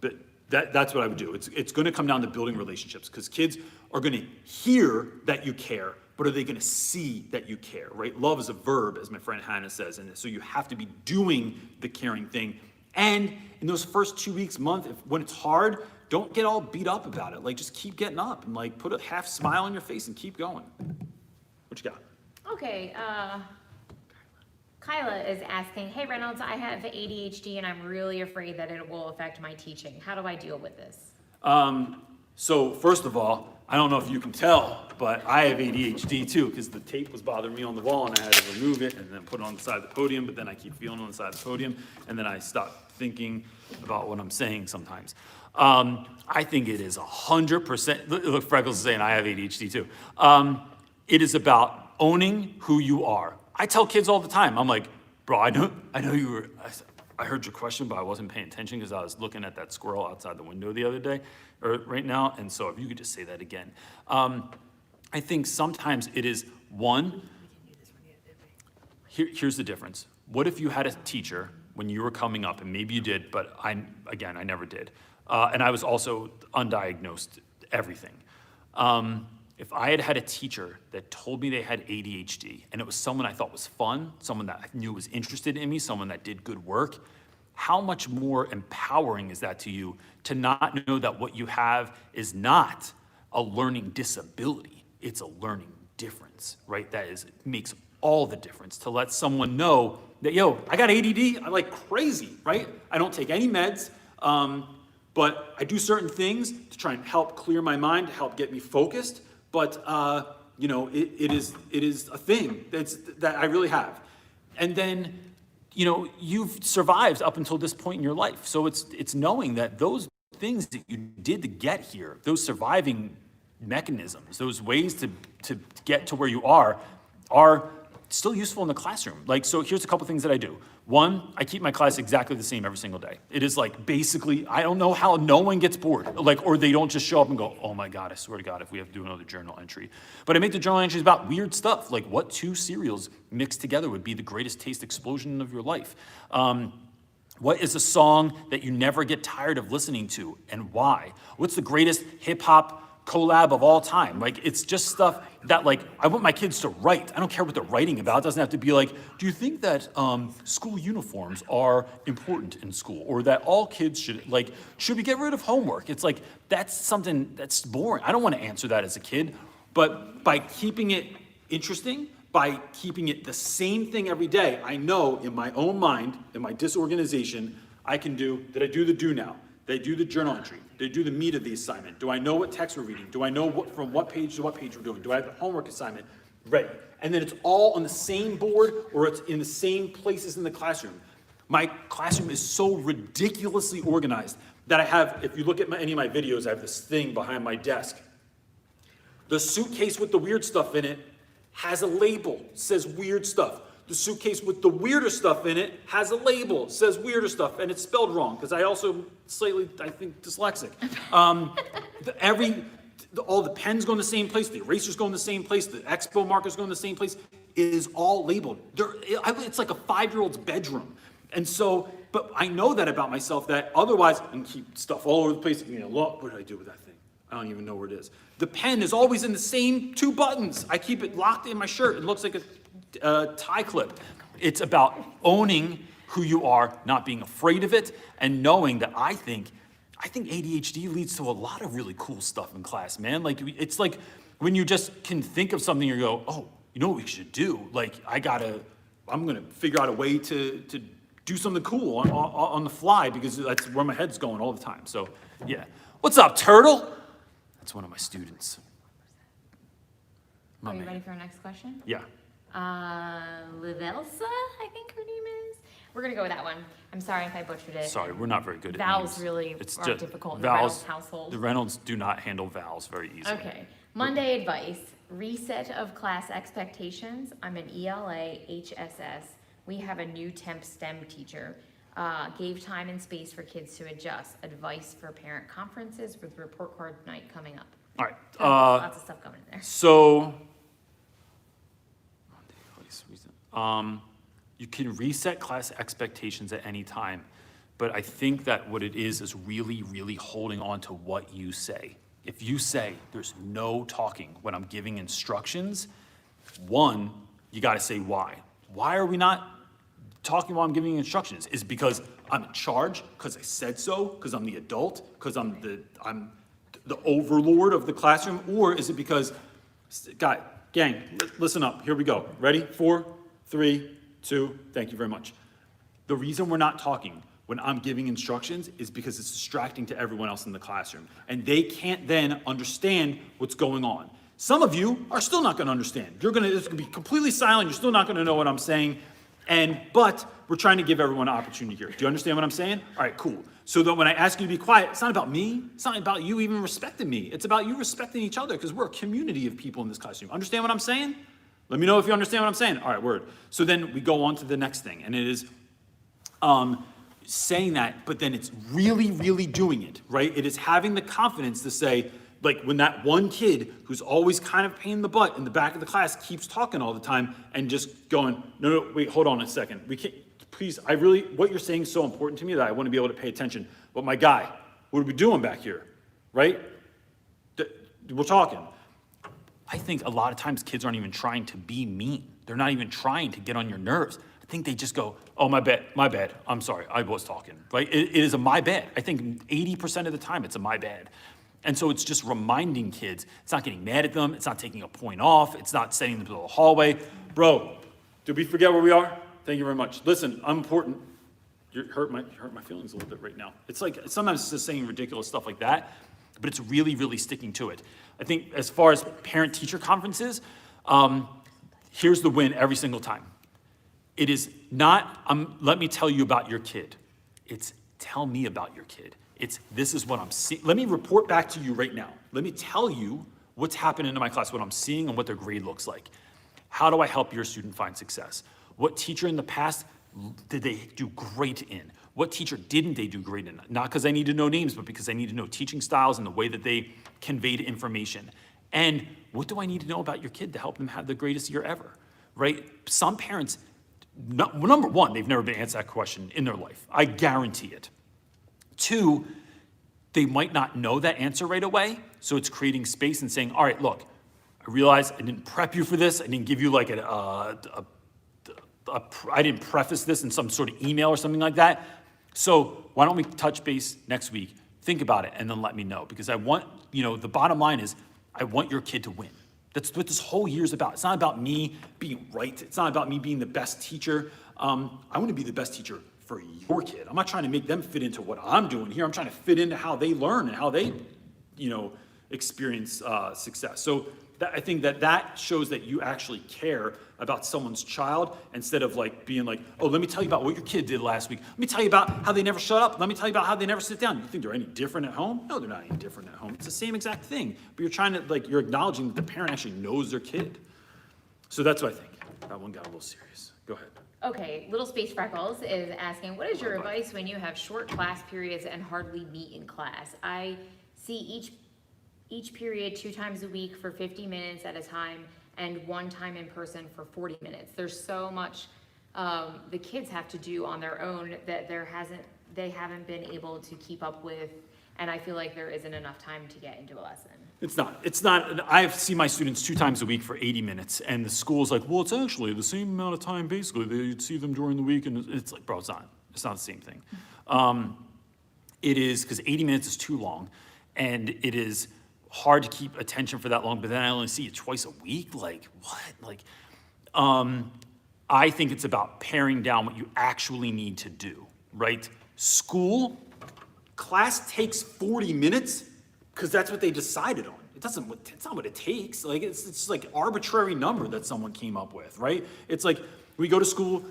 But that's what I would do. It's gonna come down to building relationships because kids are gonna hear that you care, but are they gonna see that you care, right? Love is a verb, as my friend Hannah says, and so you have to be doing the caring thing. And in those first 2 weeks, month, when it's hard, don't get all beat up about it. Like just keep getting up and like put a half smile on your face and keep going. What you got? Okay, Kyla is asking, hey Reynolds, I have ADHD and I'm really afraid that it will affect my teaching. How do I deal with this? So first of all, I don't know if you can tell, but I have ADHD too, because the tape was bothering me on the wall and I had to remove it and then put it on the side of the podium, but then I keep feeling on the side of the podium and then I stop thinking about what I'm saying sometimes. I think it is 100%, look, Freckles is saying I have ADHD too. It is about owning who you are. I tell kids all the time, I'm like, bro, I know you were, I heard your question, but I wasn't paying attention because I was looking at that squirrel outside the window the other day, or right now, and so if you could just say that again. I think sometimes it is one, here's the difference. What if you had a teacher when you were coming up, and maybe you did, but I never did, and I was also undiagnosed everything. if I had had a teacher that told me they had ADHD, and it was someone I thought was fun, someone that I knew was interested in me, someone that did good work, how much more empowering is that to you to not know that what you have is not a learning disability, it's a learning difference, right? Makes all the difference to let someone know that, yo, I got ADD, I like crazy, right? I don't take any meds, but I do certain things to try and help clear my mind, to help get me focused. But you know, it is a thing that I really have. And then, you know, you've survived up until this point in your life. So it's knowing that those things that you did to get here, those surviving mechanisms, those ways to get to where you are still useful in the classroom. Like, so here's a couple things that I do. One, I keep my class exactly the same every single day. It is like, basically, I don't know how no one gets bored, like, or they don't just show up and go, oh my God, I swear to God, if we have to do another journal entry. But I make the journal entries about weird stuff, like what two cereals mixed together would be the greatest taste explosion of your life. What is a song that you never get tired of listening to, and why? What's the greatest hip hop collab of all time? Like, it's just stuff that, like, I want my kids to write. I don't care what they're writing about. It doesn't have to be like, do you think that school uniforms are important in school, or that all kids should we get rid of homework? It's like, that's something that's boring. I don't want to answer that as a kid. But by keeping it interesting, by keeping it the same thing every day, I know in my own mind, in my disorganization, I can do, did I do the do now? Did I do the journal entry? Did I do the meat of the assignment? Do I know what text we're reading? Do I know from what page to what page we're doing? Do I have the homework assignment ready? And then it's all on the same board, or it's in the same places in the classroom. My classroom is so ridiculously organized that I have, if you look at any of my videos, I have this thing behind my desk. The suitcase with the weird stuff in it has a label, says weird stuff. The suitcase with the weirder stuff in it has a label, says weirder stuff, and it's spelled wrong, because I also slightly, I think, dyslexic. All the pens go in the same place, the erasers go in the same place, the expo markers go in the same place. It is all labeled. It's like a 5-year-old's bedroom. And so, but I know that about myself, that otherwise, I can keep stuff all over the place. You know, look, what did I do with that thing? I don't even know where it is. The pen is always in the same 2 buttons. I keep it locked in my shirt. It looks like a tie clip. It's about owning who you are, not being afraid of it, and knowing that I think ADHD leads to a lot of really cool stuff in class, man. Like, it's like when you just can think of something, you go, oh, you know what we should do? Like, I'm gonna figure out a way to do something cool on the fly, because that's where my head's going all the time. So, yeah. What's up, Turtle? That's one of my students. Are you ready for our next question? Yeah. Livelsa, I think her name is. We're gonna go with that one. I'm sorry if I butchered it. Sorry, we're not very good at vowels. names. Really it's are just, difficult in vowels, the Reynolds household. The Reynolds do not handle vowels very easily. Okay. Monday advice. Reset of class expectations. I'm an ELA HSS. We have a new temp STEM teacher. Gave time and space for kids to adjust. Advice for parent conferences with report card night coming up. All right. Lots of stuff coming in there. So, you can reset class expectations at any time, but I think that what it is really, really holding on to what you say. If you say there's no talking when I'm giving instructions, one, you got to say why. Why are we not talking while I'm giving instructions? Is it because I'm in charge, because I said so, because I'm the adult, because I'm the overlord of the classroom, or is it because, gang, listen up, here we go. Ready? 4, 3, 2, thank you very much. The reason we're not talking when I'm giving instructions is because it's distracting to everyone else in the classroom, and they can't then understand what's going on. Some of you are still not gonna understand. It's gonna be completely silent, you're still not gonna know what I'm saying, but we're trying to give everyone an opportunity here. Do you understand what I'm saying? All right, cool. So that when I ask you to be quiet, it's not about me, it's not about you even respecting me, it's about you respecting each other, because we're a community of people in this classroom. Understand what I'm saying? Let me know if you understand what I'm saying. All right, word. So then we go on to the next thing, and it is saying that, but then it's really, really doing it, right? It is having the confidence to say, like when that one kid who's always kind of pain in the butt in the back of the class keeps talking all the time and just going, no, wait, hold on a second. We can't, please, what you're saying is so important to me that I want to be able to pay attention. But my guy, what are we doing back here, right? We're talking. I think a lot of times kids aren't even trying to be mean. They're not even trying to get on your nerves. I think they just go, oh, my bad, I'm sorry, I was talking, right? It is a my bad. I think 80% of the time it's a my bad. And so it's just reminding kids, it's not getting mad at them, it's not taking a point off, it's not sending them to the hallway. Bro, did we forget where we are? Thank you very much. Listen, I'm important. You hurt my feelings a little bit right now. It's like, sometimes it's just saying ridiculous stuff like that, but it's really, really sticking to it. I think as far as parent-teacher conferences, here's the win every single time. It is not, let me tell you about your kid. It's tell me about your kid. It's, this is what I'm seeing. Let me report back to you right now. Let me tell you what's happening in my class, what I'm seeing and what their grade looks like. How do I help your student find success? What teacher in the past did they do great in? What teacher didn't they do great in? Not because I need to know names, but because I need to know teaching styles and the way that they conveyed information. And what do I need to know about your kid to help them have the greatest year ever, right? Some parents, number one, they've never been asked that question in their life. I guarantee it. Two, they might not know that answer right away, so it's creating space and saying, all right, look, I realize I didn't prep you for this. I didn't give you like I didn't preface this in some sort of email or something like that. So why don't we touch base next week? Think about it and then let me know, because I want, the bottom line is I want your kid to win. That's what this whole year's about. It's not about me being right. It's not about me being the best teacher. I want to be the best teacher for your kid. I'm not trying to make them fit into what I'm doing here. I'm trying to fit into how they learn and how they, experience success. So I think that shows that you actually care about someone's child, instead of like being like, oh, let me tell you about what your kid did last week. Let me tell you about how they never shut up. Let me tell you about how they never sit down. You think they're any different at home? No, they're not any different at home. It's the same exact thing. But you're trying to, you're acknowledging that the parent actually knows their kid. So that's what I think. That one got a little serious. Go ahead. Okay, Little Space Freckles is asking, what is your advice when you have short class periods and hardly meet in class? I see each period 2 times a week for 50 minutes at a time, and 1 time in person for 40 minutes. There's so much the kids have to do on their own that they haven't been able to keep up with, and I feel like there isn't enough time to get into a lesson. It's not, I see my students 2 times a week for 80 minutes, and the school's like, well, it's actually the same amount of time, basically. You'd see them during the week, and it's like, bro, it's not the same thing. It is, because 80 minutes is too long, and it is hard to keep attention for that long, but then I only see it twice a week? Like, what? I think it's about paring down what you actually need to do, right? School, class takes 40 minutes because that's what they decided on. It's not what it takes. It's like arbitrary number that someone came up with, right? It's like, we go to school,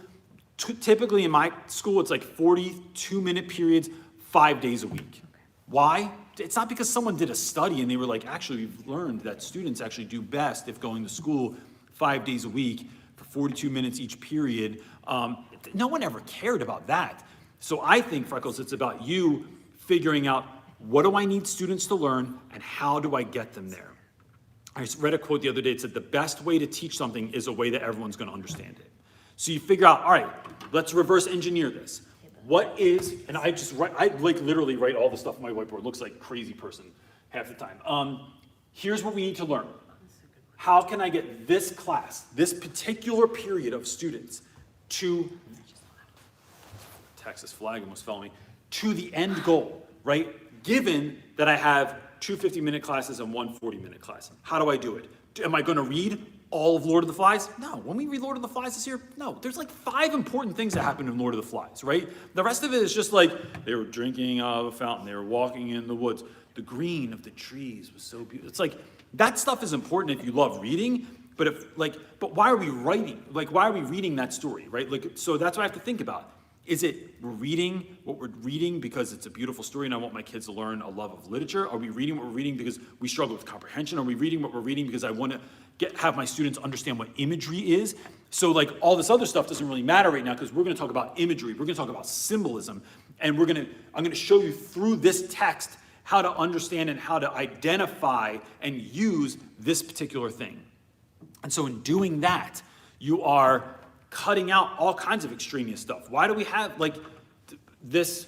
typically in my school, it's like 42-minute periods, 5 days a week. Why? It's not because someone did a study and they were like, actually, we've learned that students actually do best if going to school 5 days a week for 42 minutes each period. No one ever cared about that. So I think, Freckles, it's about you figuring out, what do I need students to learn and how do I get them there? I read a quote the other day. It said, the best way to teach something is a way that everyone's going to understand it. So you figure out, all right, let's reverse engineer this. What is, and I literally write all the stuff on my whiteboard. It looks like a crazy person half the time. Here's what we need to learn. How can I get this class, this particular period of students to, Texas flag almost fell on me, to the end goal, right? Given that I have 2 50-minute classes and 1 40-minute class. How do I do it? Am I gonna read all of Lord of the Flies? No. When we read Lord of the Flies this year, no. There's like 5 important things that happen in Lord of the Flies, right? The rest of it is just like, they were drinking out of a fountain, they were walking in the woods, the green of the trees was so beautiful. It's like, that stuff is important if you love reading, but why are we writing? Why are we reading that story, right? So that's what I have to think about. Is it we're reading what we're reading because it's a beautiful story and I want my kids to learn a love of literature? Are we reading what we're reading because we struggle with comprehension? Are we reading what we're reading because I want to have my students understand what imagery is? So all this other stuff doesn't really matter right now because we're going to talk about imagery. We're going to talk about symbolism. And I'm going to show you through this text how to understand and how to identify and use this particular thing. And so in doing that, you are cutting out all kinds of extraneous stuff. Why do we have this?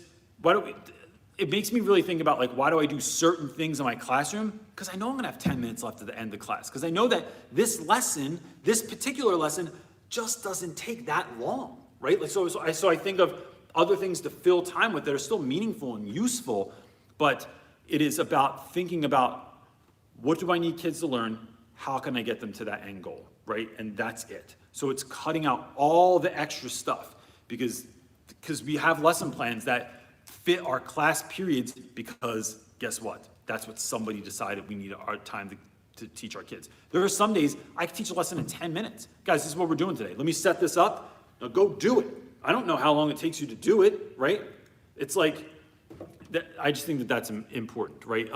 it makes me really think about like, why do I do certain things in my classroom? Because I know I'm gonna have 10 minutes left at the end of class. Because I know that this lesson, this particular lesson, just doesn't take that long, right? Like, so I think of other things to fill time with that are still meaningful and useful, but it is about thinking about what do I need kids to learn? How can I get them to that end goal, right? And that's it. So it's cutting out all the extra stuff because we have lesson plans that fit our class periods because guess what? That's what somebody decided we need our time to teach our kids. There are some days I can teach a lesson in 10 minutes. Guys, this is what we're doing today. Let me set this up. Now go do it. I don't know how long it takes you to do it, right? It's like, I just think that that's important, right?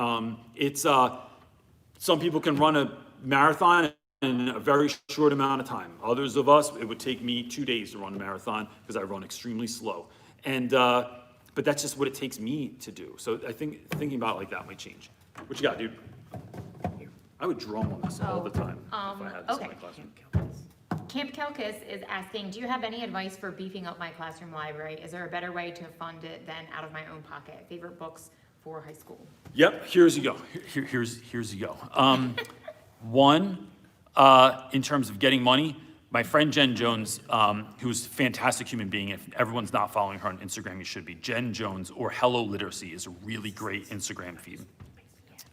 Some people can run a marathon in a very short amount of time. Others of us, it would take me 2 days to run a marathon because I run extremely slow. And, but that's just what it takes me to do. So I think thinking about it like that might change. What you got, dude? I would drum on this all the time if I had this in my classroom. Camp Kelkis is asking, do you have any advice for beefing up my classroom library? Is there a better way to fund it than out of my own pocket? Favorite books for high school? Yep, here's you go. Here's you go. One, in terms of getting money, my friend Jen Jones, who's a fantastic human being, if everyone's not following her on Instagram, you should be. Jen Jones, or Hello Literacy, is a really great Instagram feed.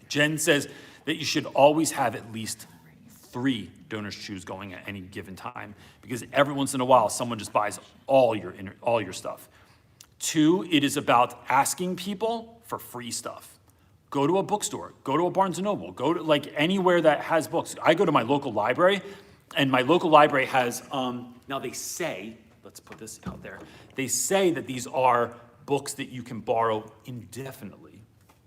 Jen says that you should always have at least 3 donors choose going at any given time, because every once in a while, someone just buys all your stuff. 2, it is about asking people for free stuff. Go to a bookstore, go to a Barnes & Noble, go to like anywhere that has books. I go to my local library, and my local library has, now they say, let's put this out there, they say that these are books that you can borrow indefinitely,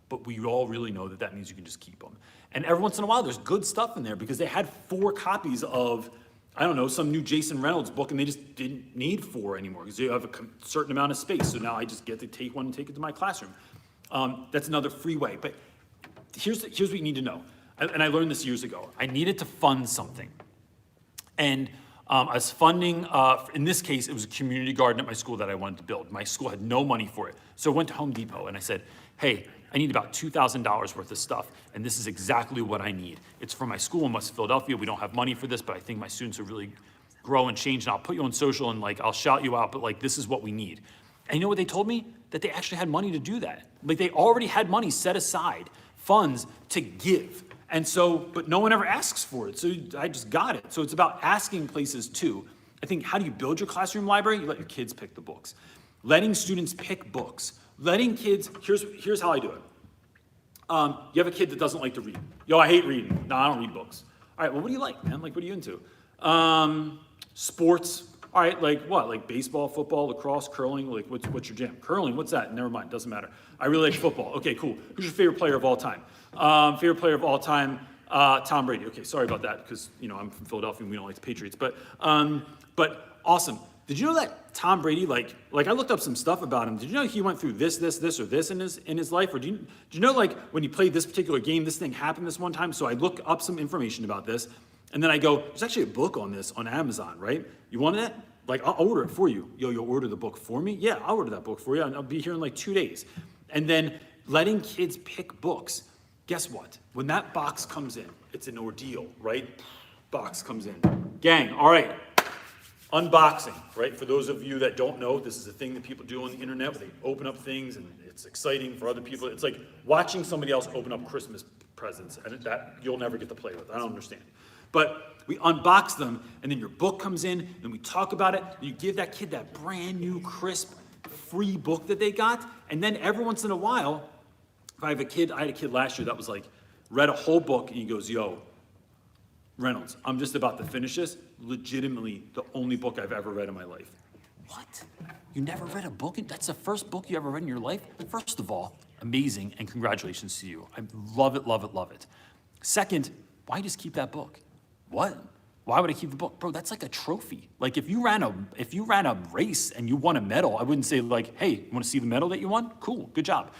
but we all really know that that means you can just keep them. And every once in a while, there's good stuff in there because they had 4 copies of, I don't know, some new Jason Reynolds book, and they just didn't need 4 anymore because you have a certain amount of space. So now I just get to take one and take it to my classroom. That's another free way. But here's what you need to know. And I learned this years ago. I needed to fund something. And I was funding, in this case, it was a community garden at my school that I wanted to build. My school had no money for it. So I went to Home Depot and I said, hey, I need about $2,000 worth of stuff, and this is exactly what I need. It's for my school in West Philadelphia. We don't have money for this, but I think my students will really grow and change, and I'll put you on social and like, I'll shout you out, but like, this is what we need. And you know what they told me? That they actually had money to do that. Like they already had money set aside, funds to give. And so, but no one ever asks for it. So I just got it. So it's about asking places too. I think, how do you build your classroom library? You let your kids pick the books. Letting students pick books. Letting kids, here's how I do it. You have a kid that doesn't like to read. Yo, I hate reading. No, I don't read books. All right, well, what do you like, man? Like, what are you into? Sports. All right, like what? Like baseball, football, lacrosse, curling? Like, what's your jam? Curling, what's that? Never mind, doesn't matter. I really like football. Okay, cool. Who's your favorite player of all time? Favorite player of all time, Tom Brady. Okay, sorry about that, because, you know, I'm from Philadelphia and we don't like the Patriots. But awesome. Did you know that Tom Brady, like I looked up some stuff about him. Did you know he went through this, or this in his life? Or do you know, like, when he played this particular game, this thing happened this one time? So I look up some information about this, and then I go, there's actually a book on this on Amazon, right? You want it? Like, I'll order it for you. Yo, you'll order the book for me? Yeah, I'll order that book for you. I'll be here in like 2 days. And then letting kids pick books. Guess what? When that box comes in, it's an ordeal, right? Box comes in. Gang, all right. Unboxing, right? For those of you that don't know, this is a thing that people do on the internet where they open up things and it's exciting for other people. It's like watching somebody else open up Christmas presents, and that you'll never get to play with. I don't understand. But we unbox them, and then your book comes in, and we talk about it, and you give that kid that brand new, crisp, free book that they got, and then every once in a while, if I had a kid last year that was like, read a whole book, and he goes, yo, Reynolds, I'm just about to finish this. Legitimately, the only book I've ever read in my life. What? You never read a book? That's the first book you ever read in your life? First of all, amazing, and congratulations to you. I love it, love it, love it. Second, why just keep that book? What? Why would I keep the book? Bro, that's like a trophy. Like if you ran a race and you won a medal, I wouldn't say like, hey, you want to see the medal that you won? Cool, good job.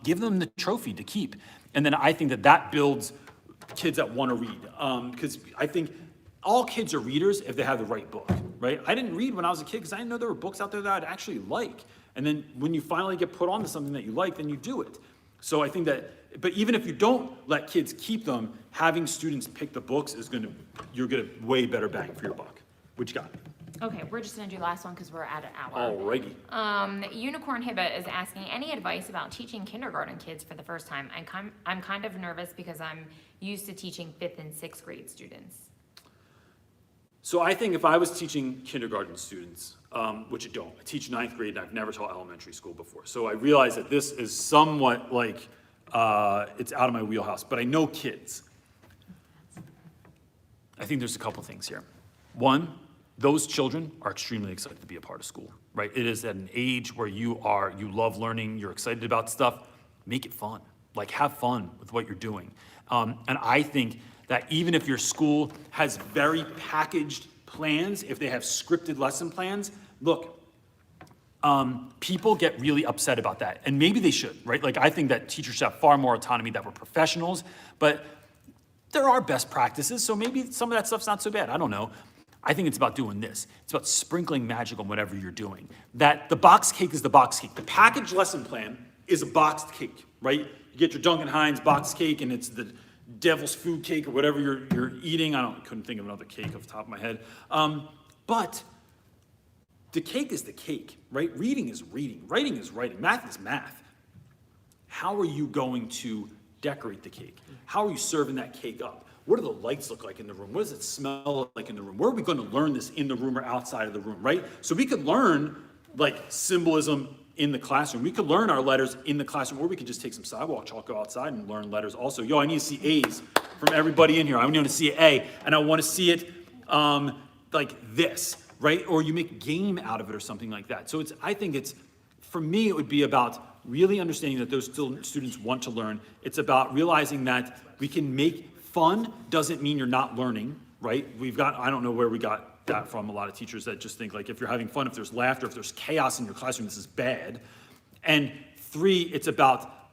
Give them the trophy to keep. And then I think that builds kids that want to read. Because I think all kids are readers if they have the right book, right? I didn't read when I was a kid because I didn't know there were books out there that I'd actually like. And then when you finally get put onto something that you like, then you do it. So I think that, but even if you don't let kids keep them, having students pick the books you're gonna way better bang for your buck. What you got? Okay, we're just gonna do last one because we're at an hour. Alrighty. Unicorn Hibbit is asking any advice about teaching kindergarten kids for the first time. I'm kind of nervous because I'm used to teaching 5th and 6th grade students. So I think if I was teaching kindergarten students, which I don't, I teach 9th grade and I've never taught elementary school before. So I realize that this is somewhat like, it's out of my wheelhouse, but I know kids. I think there's a couple things here. One, those children are extremely excited to be a part of school, right? It is at an age where you love learning, you're excited about stuff. Make it fun. Like, have fun with what you're doing. And I think that even if your school has very packaged plans, if they have scripted lesson plans, look, people get really upset about that. And maybe they should, right? Like, I think that teachers should have far more autonomy, that we're professionals, but there are best practices, so maybe some of that stuff's not so bad. I don't know. I think it's about doing this. It's about sprinkling magic on whatever you're doing. That the box cake is the box cake. The packaged lesson plan is a boxed cake, right? You get your Duncan Hines box cake, and it's the devil's food cake or whatever you're eating. Couldn't think of another cake off the top of my head. But the cake is the cake, right? Reading is reading. Writing is writing. Math is math. How are you going to decorate the cake? How are you serving that cake up? What do the lights look like in the room? What does it smell like in the room? Where are we going to learn this, in the room or outside of the room, right? So we could learn like symbolism in the classroom. We could learn our letters in the classroom, or we could just take some sidewalk chalk, go outside and learn letters also. Yo, I need to see A's from everybody in here. I want to see an A, and I want to see it like this, right? Or you make a game out of it or something like that. So I think for me, it would be about really understanding that those students want to learn. It's about realizing that we can make fun doesn't mean you're not learning, right? I don't know where we got that from, a lot of teachers that just think like if you're having fun, if there's laughter, if there's chaos in your classroom, this is bad. And 3,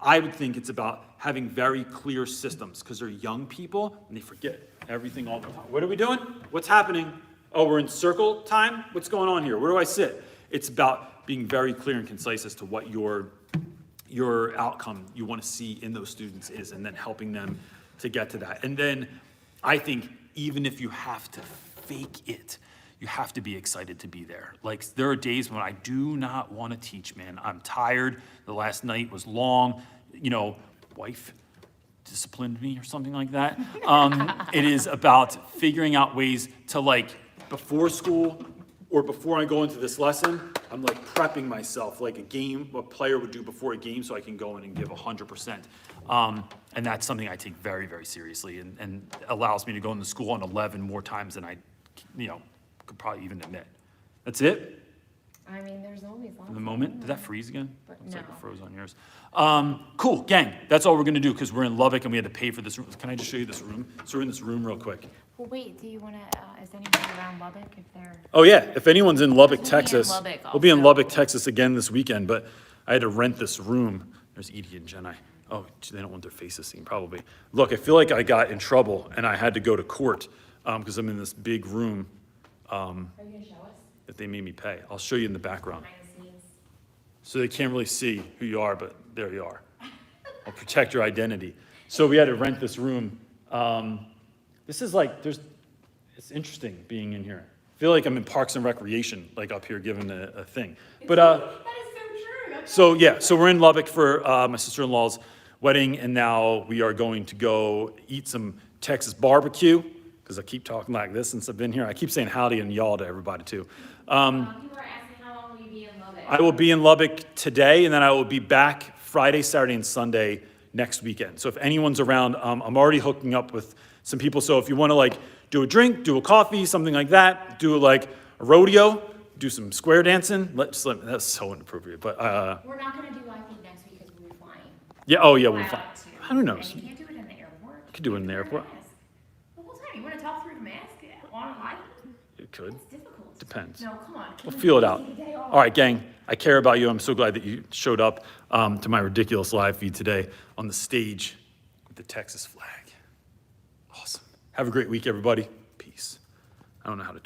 I would think it's about having very clear systems, because they're young people and they forget everything all the time. What are we doing? What's happening? Oh, we're in circle time? What's going on here? Where do I sit? It's about being very clear and concise as to what your outcome you want to see in those students is, and then helping them to get to that. And then I think even if you have to fake it, you have to be excited to be there. Like, there are days when I do not want to teach, man. I'm tired. The last night was long. Wife disciplined me or something like that. It is about figuring out ways to, like, before school or before I go into this lesson, I'm like prepping myself like a player would do before a game, so I can go in and give 100%. And that's something I take very, very seriously, and allows me to go into school on 11 more times than I, could probably even admit. That's it? I mean, there's always lots. In the moment, did that freeze again? But It's like no. it froze on yours. Cool, gang, that's all we're gonna do, because we're in Lubbock and we had to pay for this room. Can I just show you this room? So we're in this room real quick. Well, wait, do you want to, is anyone around Lubbock if they're? Oh yeah, if anyone's in Lubbock, We'll be in Texas, Lubbock we'll be in also. Lubbock, Texas again this weekend, but I had to rent this room. There's Edie and Jenna. Oh, they don't want their faces seen, probably. Look, I feel like I got in trouble and I had to go to court, because I'm in this big room, Are you going to show us that they made me pay. I'll show you in the background. behind the scenes? So they can't really see who you are, but there you are. I'll protect your identity. So we had to rent this room. This is like, it's interesting being in here. I feel like I'm in Parks and Recreation, like up here giving a thing. But That is so true. so we're in Lubbock for my sister-in-law's wedding, and now we are going to go eat some Texas barbecue, because I keep talking like this since I've been here. I keep saying howdy and y'all to everybody too. People are asking how long will you be in Lubbock? I will be in Lubbock today, and then I will be back Friday, Saturday, and Sunday next weekend. So if anyone's around, I'm already hooking up with some people. So if you want to like do a drink, do a coffee, something like that, do like a rodeo, do some square dancing. That's so inappropriate, but We're not going to do live feed next week because we'll be flying. yeah. Oh yeah, we'll Fly fine. out to- Who knows? And you can't do it in the airport. Could do it in the Wear a airport. mask. The whole time. You want to talk through the mask on a live? It could. It's difficult. Depends. No, come on. We'll feel it out. All right, gang. I care about you. I'm so glad that you showed up to my ridiculous live feed today on the stage with the Texas flag. Awesome. Have a great week, everybody. Peace. I don't know how to turn.